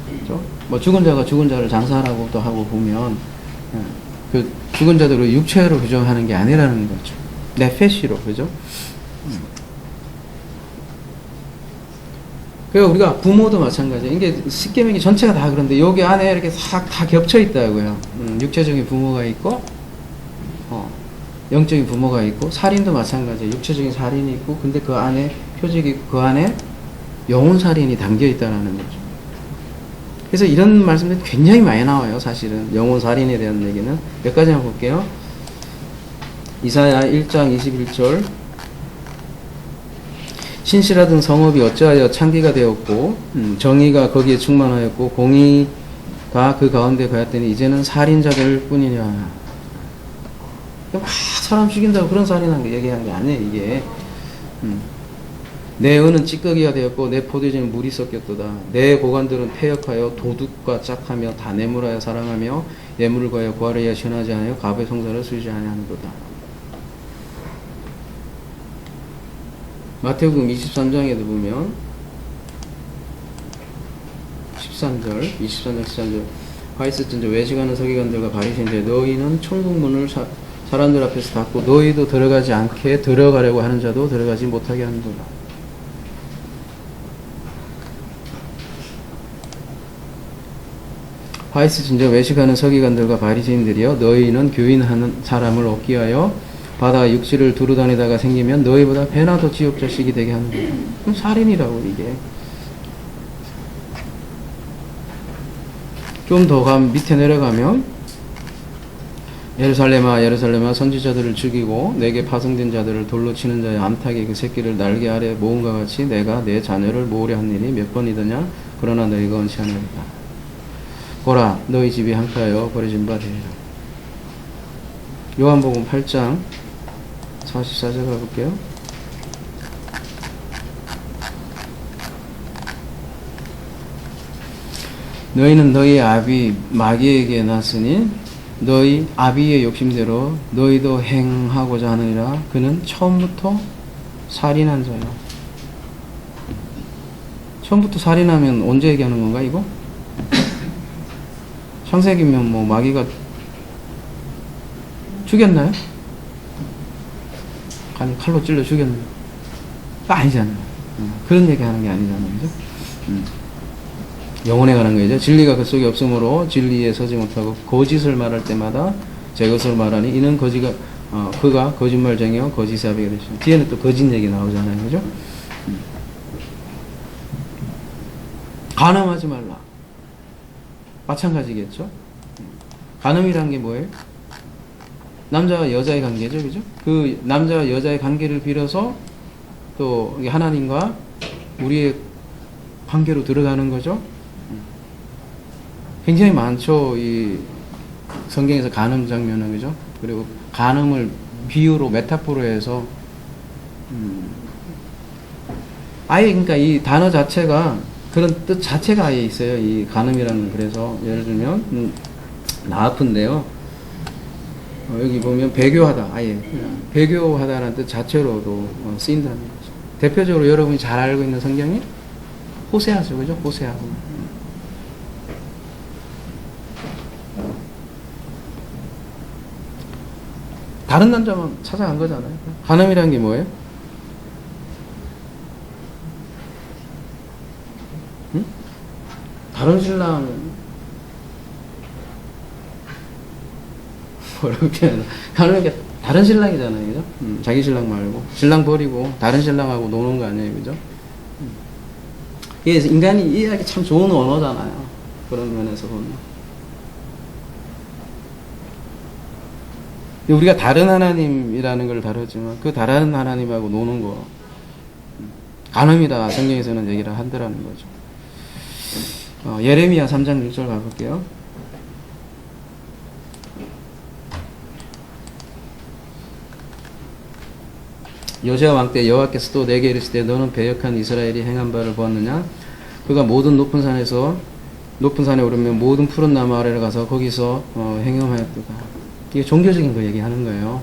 그렇죠? 뭐 죽은 자가 죽은 자를 장사하라고 또 하고 보면 그 죽은 자들을 육체로 규정하는 게 아니라는 거죠. 네페시로, 그죠? 그리고 우리가 부모도 마찬가지예요. 이게 십계명이 전체가 다 그런데 여기 안에 이렇게 싹 다 겹쳐 있다고요. 육체적인 부모가 있고 영적인 부모가 있고 살인도 마찬가지예요. 육체적인 살인이 있고 근데 그 안에 표적이 있고 그 안에 영혼 살인이 담겨 있다는 거죠. 그래서 이런 말씀들이 굉장히 많이 나와요. 사실은 영혼 살인에 대한 얘기는 몇 가지만 볼게요. 이사야 1장 21절 신실하던 성읍이 어찌하여 창기가 되었고 정의가 거기에 충만하였고 공의가 그 가운데 거했더니 이제는 살인자들 뿐이냐. 막 사람 죽인다고 그런 살인한 거 얘기한 게 아니에요. 이게 내 은은 찌꺼기가 되었고 내 포도주는 물이 섞였도다. 내 고관들은 폐역하여 도둑과 짝하며 다 내물하여 사랑하며 예물을 구하여 구하려 시원하지 않으며 갑의 성사를 쓰지 아니하는도다. 마태복음 23장에도 보면 13절 화 있을진저 외식하는 서기관들과 바리새인들 너희는 천국문을 사람들 앞에서 닫고 너희도 들어가지 않게 들어가려고 하는 자도 들어가지 못하게 하는도다. 화 있을진저 외식하는 서기관들과 바리새인들이여 너희는 교인하는 사람을 얻기 위하여 바다 육지를 두루다니다가 생기면 너희보다 배나 더 지옥 자식이 되게 하는 거예요. 그럼 살인이라고 이게. 좀 더 밑에 내려가면 예루살렘아 예루살렘아 선지자들을 죽이고 내게 파송된 자들을 돌로 치는 자의 암탉이 그 새끼를 날개 아래 모음과 같이 내가 내 자녀를 모으려 한 일이 몇 번이더냐. 그러나 너희가 언짢으리라. 보라 너희 집이 항폐하여 버려진 바 되리라. 요한복음 8장 44절 가볼게요. 너희는 너희 아비 마귀에게 났으니 너희 아비의 욕심대로 너희도 행하고자 하느니라. 그는 처음부터 살인한 자요. 처음부터 살인하면 언제 얘기하는 건가 이거? 창세기면 뭐 마귀가 죽였나요? 아니 칼로 찔러 죽였나요? 아니잖아요. 그런 얘기하는 게 아니잖아요. 그죠? 영혼에 관한 거죠. 진리가 그 속에 없으므로 진리에 서지 못하고 거짓을 말할 때마다 제 것을 말하니 이는 그가 거짓말쟁이와 거짓의 아비가 되시죠. 뒤에는 또 거짓 얘기 나오잖아요. 그죠? 간음하지 말라. 마찬가지겠죠. 간음이란 게 뭐예요? 남자와 여자의 관계죠. 그죠? 그 남자와 여자의 관계를 빌어서 또 하나님과 우리의 관계로 들어가는 거죠. 굉장히 많죠. 이 성경에서 간음 장면은. 그죠? 그리고 간음을 비유로 메타포로 해서 아예 그러니까 이 단어 자체가 그런 뜻 자체가 아예 있어요. 이 간음이라는. 그래서 예를 들면 나 아픈데요. 여기 보면 배교하다. 아예 배교하다라는 뜻 자체로도 쓰인다는 거죠. 대표적으로 여러분이 잘 알고 있는 성경이 호세아죠. 그죠? 호세아고. 다른 남자만 찾아간 거잖아요. 간음이라는 게 뭐예요? 응? 다른 신랑 뭐라고 표현하나? 간음이 게 다른 신랑이잖아요. 그죠? 자기 신랑 말고 신랑 버리고 다른 신랑하고 노는 거 아니에요. 그죠? 이게 인간이 이해하기 참 좋은 언어잖아요. 그런 면에서 보면. 우리가 다른 하나님이라는 걸 다루지만 그 다른 하나님하고 노는 거 간음이다 성경에서는 얘기를 한다라는 거죠. 예레미야 3장 6절 가볼게요. 요시야 왕 때 여호와께서 또 내게 이르시되 너는 배역한 이스라엘이 행한 바를 보았느냐. 그가 모든 높은 산에 오르면 모든 푸른 나무 아래를 가서 거기서 행음하였도다. 이게 종교적인 거 얘기하는 거예요.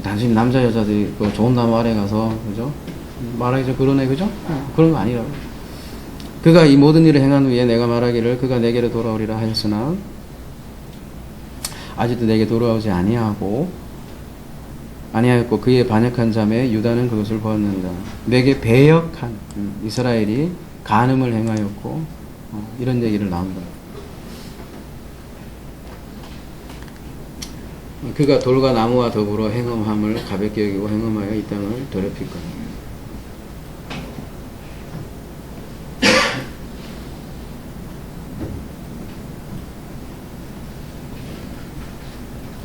단순히 남자 여자들이 그 좋은 나무 아래 가서 그죠? 말하기 좀 그러네. 그죠? 그런 거 아니라고. 그가 이 모든 일을 행한 후에 내가 말하기를 그가 내게로 돌아오리라 하였으나 아직도 내게 돌아오지 아니하였고 그의 반역한 자매 유다는 그것을 보았느니라. 내게 배역한 이스라엘이 간음을 행하였고 이런 얘기를 나온다. 그가 돌과 나무와 더불어 행음함을 가볍게 여기고 행음하여 이 땅을 더럽힐 거니라.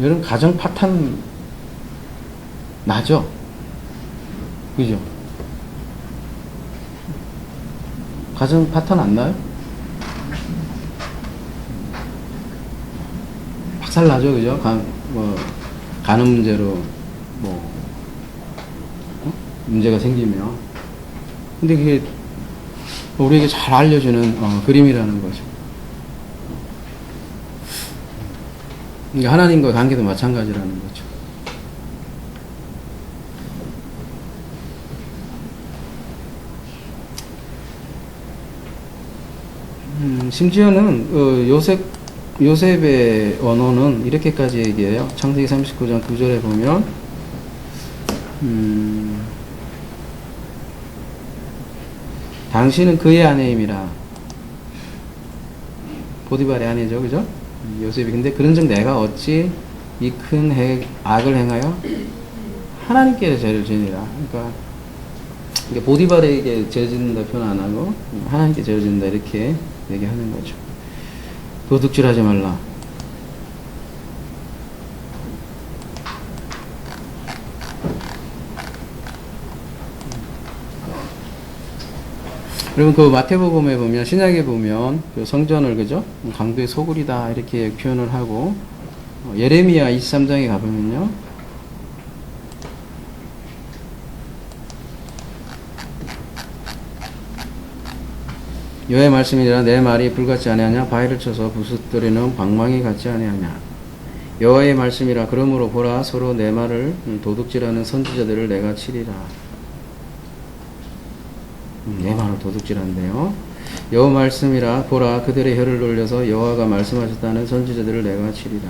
여러분 가정 파탄 나죠? 그죠? 가정 파탄 안 나요? 박살 나죠, 그죠? 간음 문제로 문제가 생기면. 근데 그게 우리에게 잘 알려주는 그림이라는 거죠. 그러니까 하나님과 관계도 마찬가지라는 거죠. 심지어는 요셉의 언어는 이렇게까지 얘기해요. 창세기 39장 9절에 보면 당신은 그의 아내임이라. 보디발의 아내죠. 그죠? 요셉이. 근데 그런즉 내가 어찌 이 큰 악을 행하여 하나님께 죄를 지니라. 그러니까 보디발에게 죄 짓는다 표현 안 하고 하나님께 죄를 짓는다 이렇게 얘기하는 거죠. 도둑질하지 말라. 여러분 그 마태복음에 보면 신약에 보면 그 성전을 그죠? 강도의 소굴이다 이렇게 표현을 하고 예레미야 23장에 가보면요. 여호와의 말씀이라 내 말이 불같지 아니하냐 바위를 쳐서 부수뜨리는 방망이 같지 아니하냐 여호와의 말씀이라 그러므로 보라 서로 내 말을 도둑질하는 선지자들을 내가 치리라. 내 말을 도둑질한대요. 여호와 말씀이라 보라 그들의 혀를 돌려서 여호와가 말씀하셨다는 선지자들을 내가 치리라.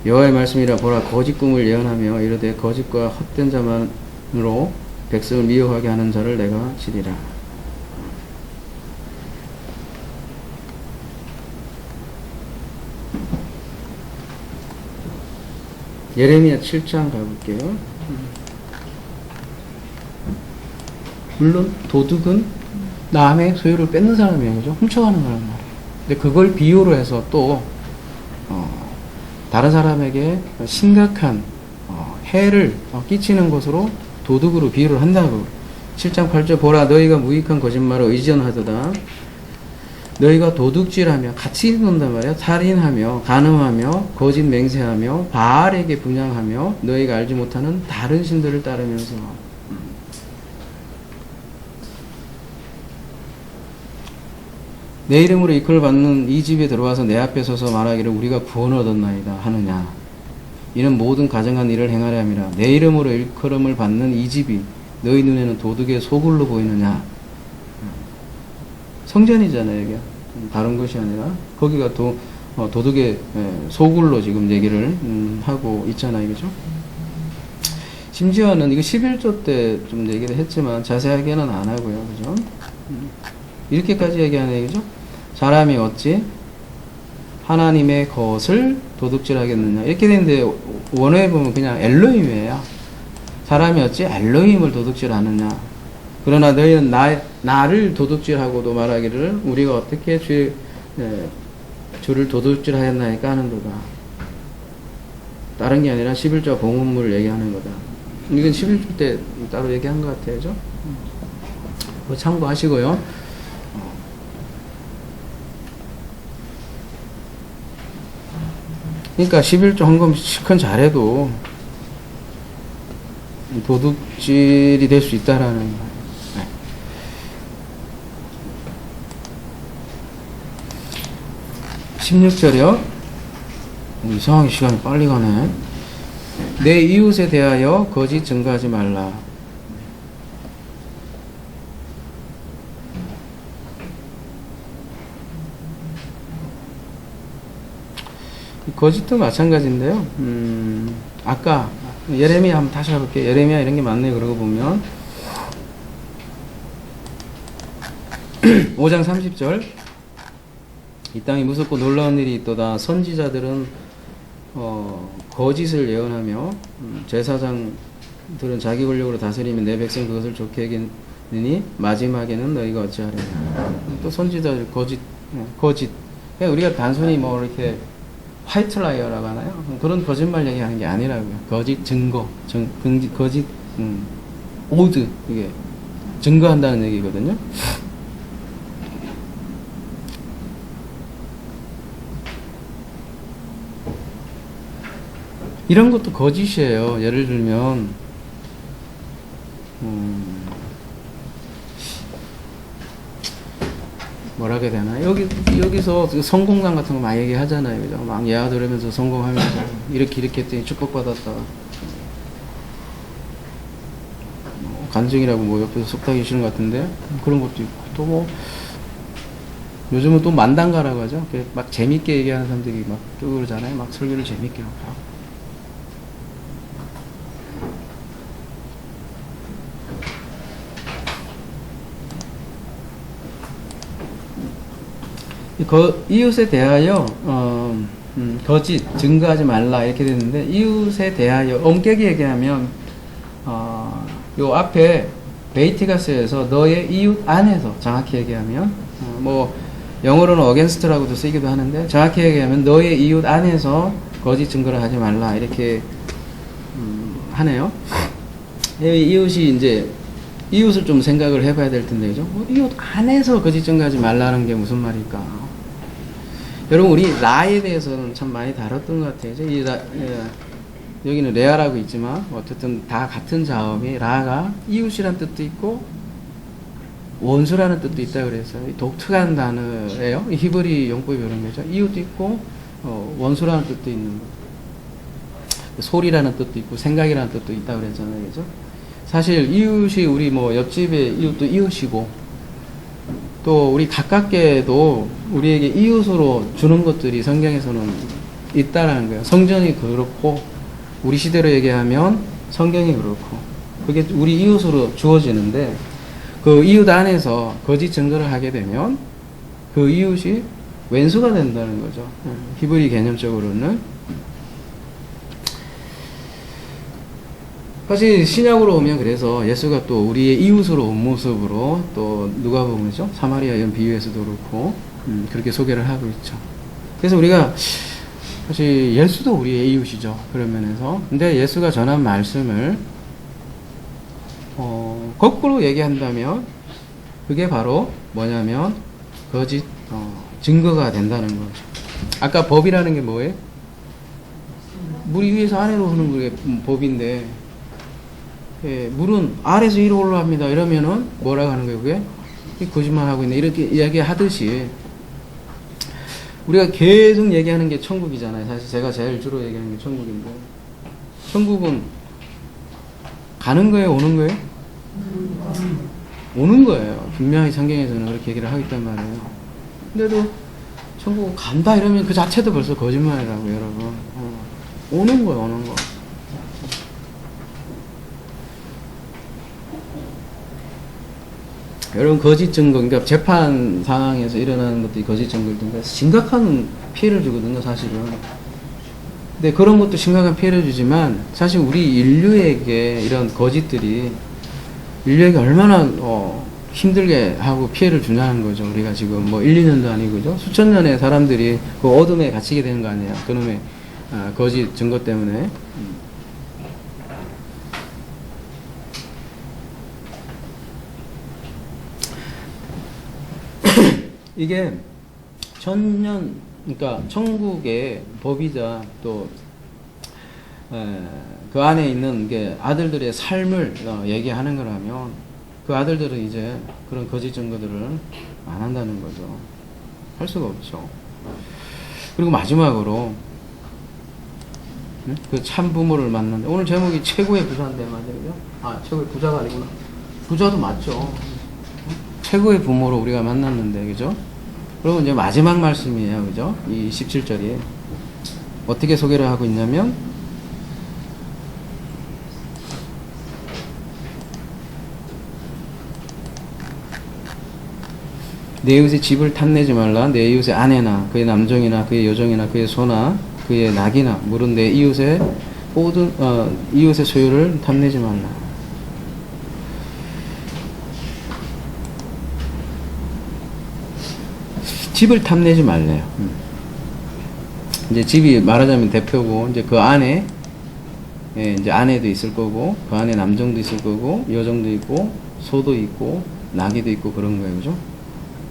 여호와의 말씀이라 보라 거짓 꿈을 예언하며 이르되 거짓과 헛된 자만으로 백성을 미혹하게 하는 자를 내가 치리라. 예레미야 7장 가볼게요. 물론 도둑은 남의 소유를 뺏는 사람이에요. 그죠? 훔쳐가는 사람 말이에요. 근데 그걸 비유로 해서 또 다른 사람에게 심각한 해를 끼치는 것으로 도둑으로 비유를 한다고. 7장 8절 보라 너희가 무익한 거짓말을 의지하도다. 너희가 도둑질하며 같이 논단 말이야. 살인하며 간음하며 거짓 맹세하며 바알에게 분향하며 너희가 알지 못하는 다른 신들을 따르면서 내 이름으로 이끌 받는 이 집에 들어와서 내 앞에 서서 말하기를 우리가 구원을 얻었나이다 하느냐. 이는 모든 가정한 일을 행하려 함이라. 내 이름으로 일컬음을 받는 이 집이 너희 눈에는 도둑의 소굴로 보이느냐. 성전이잖아요, 이게. 다른 것이 아니라 거기가 도둑의 소굴로 지금 얘기를 하고 있잖아요, 그죠? 심지어는 이거 11조 때 좀 얘기를 했지만 자세하게는 안 하고요, 그죠? 이렇게까지 얘기하네요, 그죠? 사람이 어찌 하나님의 것을 도둑질하겠느냐 이렇게 되는데 원어에 보면 그냥 엘로힘이에요. 사람이 어찌 엘로힘을 도둑질하느냐. 그러나 너희는 나를 도둑질하고도 말하기를 우리가 어떻게 주를 도둑질하였나이까 하는도다. 다른 게 아니라 11조 봉헌물을 얘기하는 거다. 이건 11조 때 따로 얘기한 것 같아요. 그죠? 그거 참고하시고요. 그러니까 11조 헌금 시큰 잘해도 도둑질이 될 수 있다라는 거예요. 네. 16절이요. 이상하게 시간이 빨리 가네. 내 이웃에 대하여 거짓 증거하지 말라. 거짓도 마찬가지인데요. 아까 예레미야 한번 다시 해볼게요. 예레미야 이런 게 많네요. 그러고 보면 5장 30절 이 땅이 무섭고 놀라운 일이 있도다. 선지자들은 거짓을 예언하며 제사장들은 자기 권력으로 다스리면 내 백성 그것을 좋게 여기느니 마지막에는 너희가 어찌하려냐. 또 선지자들 거짓 그냥 우리가 단순히 뭐 이렇게 화이트 라이어라고 하나요? 그런 거짓말 얘기하는 게 아니라고요. 거짓 증거, 거짓 오드 이게 증거한다는 얘기거든요. 이런 것도 거짓이에요. 예를 들면 뭐라 해야 되나? 여기서 성공담 같은 거 많이 얘기하잖아요. 그죠? 막 예화 들으면서 성공하면서 이렇게 했더니 축복받았다. 간증이라고 뭐 옆에서 속닥이 싫은 것 같은데 그런 것도 있고 또 뭐 요즘은 또 만단가라고 하죠. 막 재밌게 얘기하는 사람들이 막 또 그러잖아요. 막 설교를 재밌게 하고. 이웃에 대하여 거짓 증거하지 말라 이렇게 되는데 이웃에 대하여 엄격히 얘기하면 요 앞에 베이티가스에서 너의 이웃 안에서 정확히 얘기하면 뭐 영어로는 against라고도 쓰기도 하는데 정확히 얘기하면 너의 이웃 안에서 거짓 증거를 하지 말라 이렇게 하네요. 이웃이 이제 이웃을 좀 생각을 해봐야 될 텐데, 그죠? 이웃 안에서 거짓 증거하지 말라는 게 무슨 말일까? 여러분, 우리 라에 대해서는 참 많이 다뤘던 것 같아요. 이 라, 여기는 레아라고 있지만, 어쨌든 다 같은 자음이, 라가 이웃이란 뜻도 있고, 원수라는 뜻도 있다 그래서 독특한 단어예요. 히브리 용법이 그런 거죠. 이웃도 있고, 원수라는 뜻도 있는 거. 소리라는 뜻도 있고, 생각이라는 뜻도 있다 그랬잖아요. 그죠? 사실 이웃이 우리 뭐 옆집의 이웃도 이웃이고 또 우리 가깝게도 우리에게 이웃으로 주는 것들이 성경에서는 있다라는 거예요. 성전이 그렇고 우리 시대로 얘기하면 성경이 그렇고 그게 우리 이웃으로 주어지는데 그 이웃 안에서 거짓 증거를 하게 되면 그 이웃이 왼수가 된다는 거죠. 히브리 개념적으로는. 사실 신약으로 오면 그래서 예수가 또 우리의 이웃으로 온 모습으로 또 누가 보면죠 사마리아 이런 비유에서도 그렇고 그렇게 소개를 하고 있죠. 그래서 우리가 사실 예수도 우리의 이웃이죠. 그런 면에서. 근데 예수가 전한 말씀을 거꾸로 얘기한다면 그게 바로 뭐냐면 거짓 증거가 된다는 거죠. 아까 법이라는 게 뭐예요? 물이 위에서 아래로 흐르는 게 법인데 예, 물은 아래에서 위로 올라갑니다. 이러면은 뭐라고 하는 거예요, 그게? 거짓말하고 있네. 이렇게 이야기하듯이 우리가 계속 얘기하는 게 천국이잖아요. 사실 제가 제일 주로 얘기하는 게 천국인데 천국은 가는 거예요, 오는 거예요? 오는 거예요. 분명히 성경에서는 그렇게 얘기를 하고 있단 말이에요. 근데도 천국은 간다 이러면 그 자체도 벌써 거짓말이라고, 여러분. 오는 거예요, 오는 거. 여러분, 거짓 증거, 그러니까 재판 상황에서 일어나는 것들이 거짓 증거니까 심각한 피해를 주거든요, 사실은. 근데 그런 것도 심각한 피해를 주지만 사실 우리 인류에게 이런 거짓들이 인류에게 얼마나 힘들게 하고 피해를 주냐는 거죠. 우리가 지금 뭐 1, 2년도 아니고 그죠? 수천 년의 사람들이 그 어둠에 갇히게 되는 거 아니에요. 그놈의 거짓 증거 때문에. 이게 그러니까 천국의 법이자 또 그 안에 있는 게 아들들의 삶을 얘기하는 거라면 그 아들들은 이제 그런 거짓 증거들을 안 한다는 거죠. 할 수가 없죠. 그리고 마지막으로 그 참 부모를 만난다. 오늘 제목이 최고의 부자인데 맞아요? 최고의 부자가 아니구나. 부자도 맞죠. 최고의 부모로 우리가 만났는데, 그죠? 그리고 이제 마지막 말씀이에요, 그죠? 이 17절이. 어떻게 소개를 하고 있냐면, 내 이웃의 집을 탐내지 말라. 내 이웃의 아내나, 그의 남종이나, 그의 여종이나, 그의 소나, 그의 낙이나, 물은 내 이웃의 모든, 이웃의 소유를 탐내지 말라. 집을 탐내지 말래요. 이제 집이 말하자면 대표고, 이제 그 안에, 이제 아내도 있을 거고, 그 안에 남정도 있을 거고, 여정도 있고, 소도 있고, 나귀도 있고, 그런 거예요. 그죠?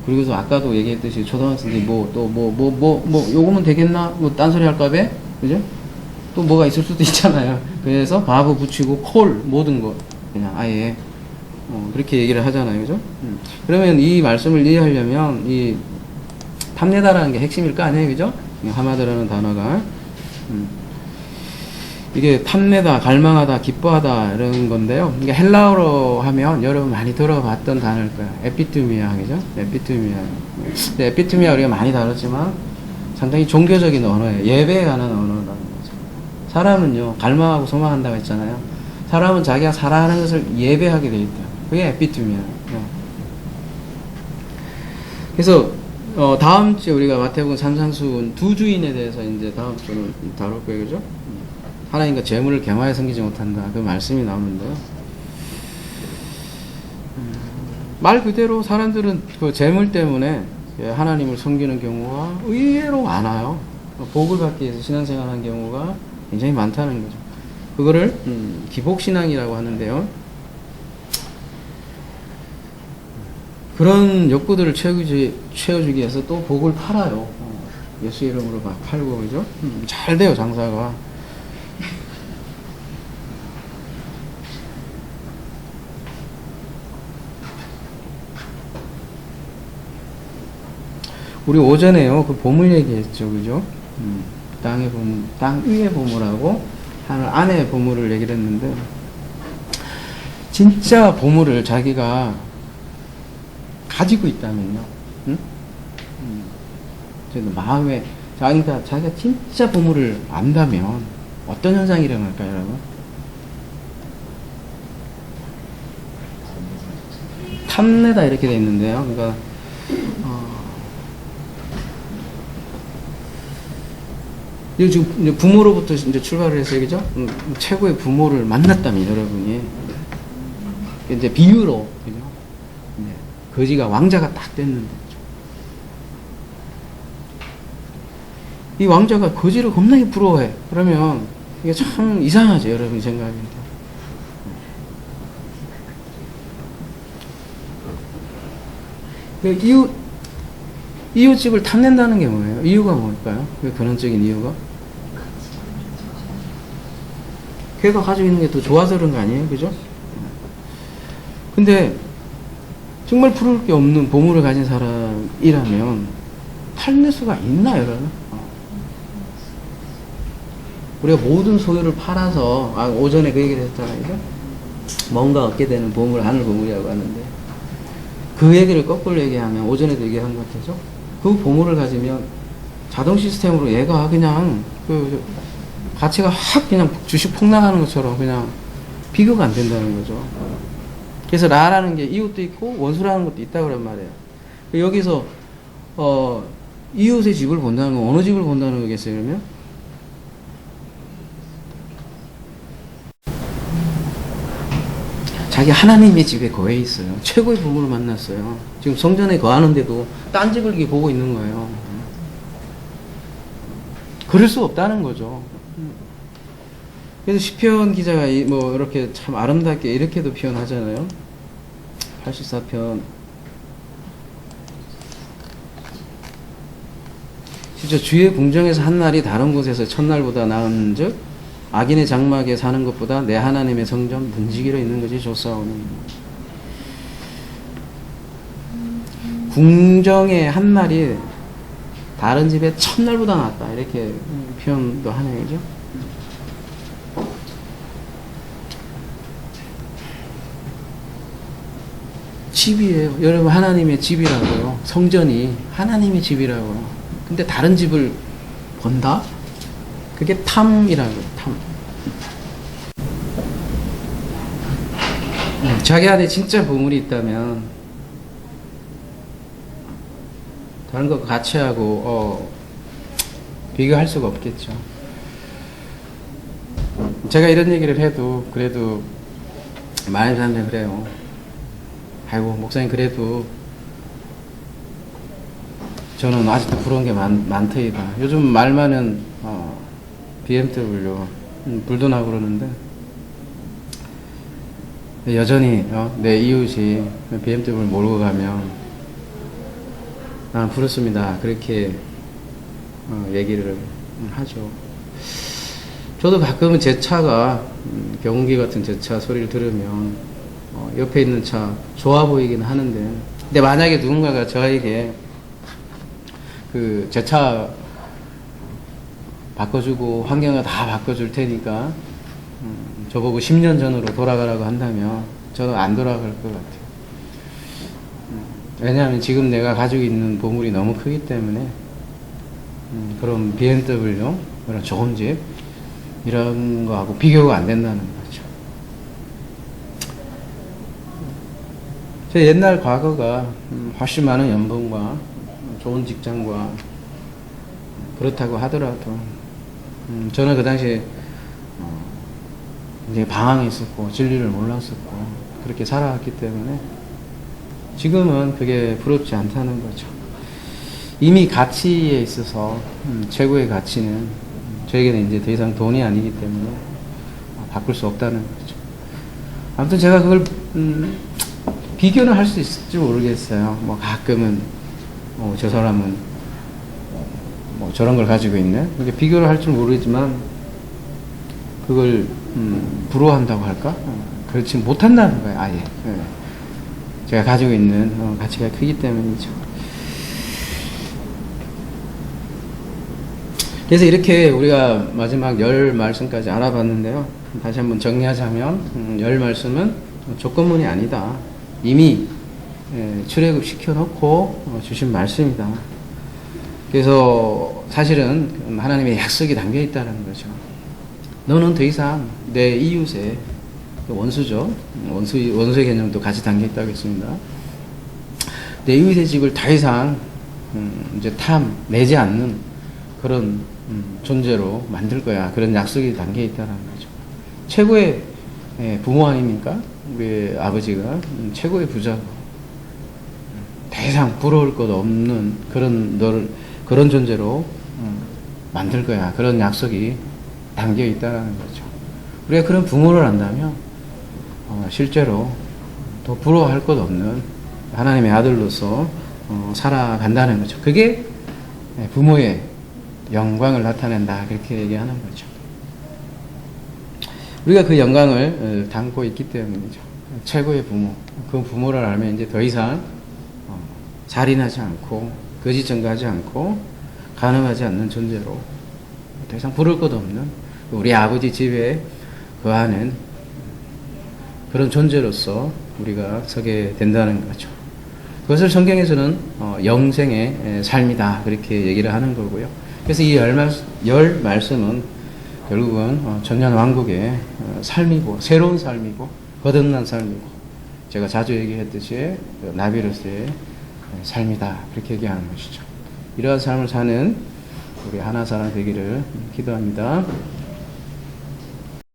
그리고서 아까도 얘기했듯이 초등학생들이 요거면 되겠나? 딴소리 할까 봐? 그죠? 또 뭐가 있을 수도 있잖아요. 그래서 바보 붙이고, 콜, 모든 거. 그냥 아예, 그렇게 얘기를 하잖아요. 그죠? 그러면 이 말씀을 이해하려면, 이 탐내다라는 게 핵심일 거 아니에요, 그죠? 하마드라는 단어가 이게 탐내다, 갈망하다, 기뻐하다 이런 건데요. 이게 헬라어로 하면 여러분 많이 들어봤던 단어일 거예요. 에피투미아, 그죠? 에피투미아. 근데 에피투미아 우리가 많이 다뤘지만 상당히 종교적인 언어예요. 예배에 관한 언어라는 거죠. 사람은요, 갈망하고 소망한다고 했잖아요. 사람은 자기가 살아가는 것을 예배하게 돼 있다. 그게 에피투미아예요. 그래서 다음 주에 우리가 마태복음 산상수훈 두 주인에 대해서 이제 다음 주는 다룰 거예요, 그죠? 하나님과 재물을 겸하여 섬기지 못한다. 그 말씀이 나오는데요. 말 그대로 사람들은 그 재물 때문에 하나님을 섬기는 경우가 의외로 많아요. 복을 받기 위해서 신앙생활 하는 경우가 굉장히 많다는 거죠. 그거를 기복신앙이라고 하는데요. 그런 욕구들을 채워주기 위해서 또 복을 팔아요. 예수 이름으로 막 팔고, 그죠? 잘 돼요, 장사가. 우리 오전에요, 그 보물 얘기했죠, 그죠? 땅의 보물, 땅 위의 보물하고 하늘 안의 보물을 얘기를 했는데, 진짜 보물을 자기가 가지고 있다면요, 응? 마음에, 그러니까 자기가 진짜 보물을 안다면 어떤 현상이 일어날까요, 여러분? 탐내다 이렇게 돼 있는데요. 그러니까 지금 이제 부모로부터 이제 출발을 해서 그죠? 최고의 부모를 만났다면 여러분이 이제 비유로 그죠? 거지가 왕자가 딱 됐는데 이 왕자가 거지를 겁나게 부러워해. 그러면 이게 참 이상하죠, 여러분 생각에. 이웃집을 탐낸다는 게 뭐예요? 이유가 뭘까요? 왜 근원적인 이유가? 걔가 가지고 있는 게 더 좋아서 그런 거 아니에요? 그죠? 근데 정말 부러울 게 없는 보물을 가진 사람이라면 탐낼 수가 있나, 여러분? 우리가 모든 소유를 팔아서, 오전에 그 얘기를 했잖아요. 그죠? 뭔가 얻게 되는 보물, 하늘 보물이라고 하는데, 그 얘기를 거꾸로 얘기하면, 오전에도 얘기한 것 같아서, 그 보물을 가지면 자동 시스템으로 얘가 그냥 그 가치가 확 그냥 주식 폭락하는 것처럼 그냥 비교가 안 된다는 거죠. 그래서 나라는 게 이웃도 있고 원수라는 것도 있다 그런 말이에요. 여기서 이웃의 집을 본다는 건 어느 집을 본다는 거겠어요, 그러면? 자기 하나님의 집에 거해 있어요. 최고의 부모를 만났어요. 지금 성전에 거하는데도 딴 집을 이렇게 보고 있는 거예요. 그럴 수 없다는 거죠. 그래서 시편 기자가 뭐 이렇게 참 아름답게 이렇게도 표현하잖아요. 84편. 진짜 주의 궁정에서 한 날이 다른 곳에서 첫날보다 나은즉 악인의 장막에 사는 것보다 내 하나님의 성전 문지기로 있는 것이 좋사오니. 궁정의 한 날이 다른 집의 첫날보다 낫다 이렇게 표현도 하네요. 그죠? 집이에요. 여러분 하나님의 집이라고요. 성전이 하나님의 집이라고요. 근데 다른 집을 본다? 그게 탐이라고요. 탐. 자기 안에 진짜 보물이 있다면 다른 것 같이 하고 비교할 수가 없겠죠. 제가 이런 얘기를 해도 그래도 많은 사람들이 그래요. 아이고 목사님 그래도 저는 아직도 부러운 게 많더이다. 요즘 말 많은 BMW 불도 나고 그러는데 여전히 내 이웃이 BMW를 몰고 가면 난 부럽습니다. 그렇게 얘기를 하죠. 저도 가끔은 제 차가 경운기 같은 제 차 소리를 들으면 옆에 있는 차 좋아 보이긴 하는데, 근데 만약에 누군가가 저에게 그 제 차 바꿔주고 환경을 다 바꿔줄 테니까 저보고 10년 전으로 돌아가라고 한다면 저는 안 돌아갈 것 같아요. 왜냐하면 지금 내가 가지고 있는 보물이 너무 크기 때문에 그런 BMW 그런 좋은 집 이런 거하고 비교가 안 된다는 거죠. 제 옛날 과거가 훨씬 많은 연봉과 좋은 직장과 그렇다고 하더라도 저는 그 당시에 굉장히 방황했었고 진리를 몰랐었고 그렇게 살아왔기 때문에 지금은 그게 부럽지 않다는 거죠. 이미 가치에 있어서 최고의 가치는 저에게는 이제 더 이상 돈이 아니기 때문에 바꿀 수 없다는 거죠. 아무튼 제가 그걸 비교는 할 수 있을지 모르겠어요. 뭐 가끔은 저 사람은 뭐 저런 걸 가지고 있네. 이게 비교를 할 줄 모르지만 그걸 부러워한다고 할까? 그렇지 못한다는 거예요. 아예. 예. 제가 가지고 있는 가치가 크기 때문이죠. 그래서 이렇게 우리가 마지막 10말씀까지 알아봤는데요. 다시 한번 정리하자면 10말씀은 조건문이 아니다. 이미 출애굽 시켜놓고 주신 말씀이다. 그래서 사실은 하나님의 약속이 담겨 있다는 거죠. 너는 더 이상 내 이웃의 원수죠. 원수의 개념도 같이 담겨 있다고 했습니다. 내 이웃의 집을 더 이상 이제 내지 않는 그런 존재로 만들 거야. 그런 약속이 담겨 있다는 거죠. 최고의 부모 아닙니까? 우리 아버지가 최고의 부자고 더 이상 부러울 것 없는 그런 존재로 만들 거야. 그런 약속이 담겨 있다는 거죠. 우리가 그런 부모를 안다면 실제로 더 부러워할 것 없는 하나님의 아들로서 살아간다는 거죠. 그게 부모의 영광을 나타낸다. 그렇게 얘기하는 거죠. 우리가 그 영광을 담고 있기 때문이죠. 최고의 부모. 그 부모를 알면 이제 더 이상 살인하지 않고 거짓 증거하지 않고 간음하지 않는 존재로 더 이상 부를 것 없는 우리 아버지 집에 거하는 그런 존재로서 우리가 서게 된다는 거죠. 그것을 성경에서는 영생의 삶이다. 그렇게 얘기를 하는 거고요. 그래서 이 열 말씀은 결국은 전년 왕국의 삶이고 새로운 삶이고 거듭난 삶이고 제가 자주 얘기했듯이 나비로스의 삶이다. 그렇게 얘기하는 것이죠. 이러한 삶을 사는 우리 하나사랑 되기를 기도합니다.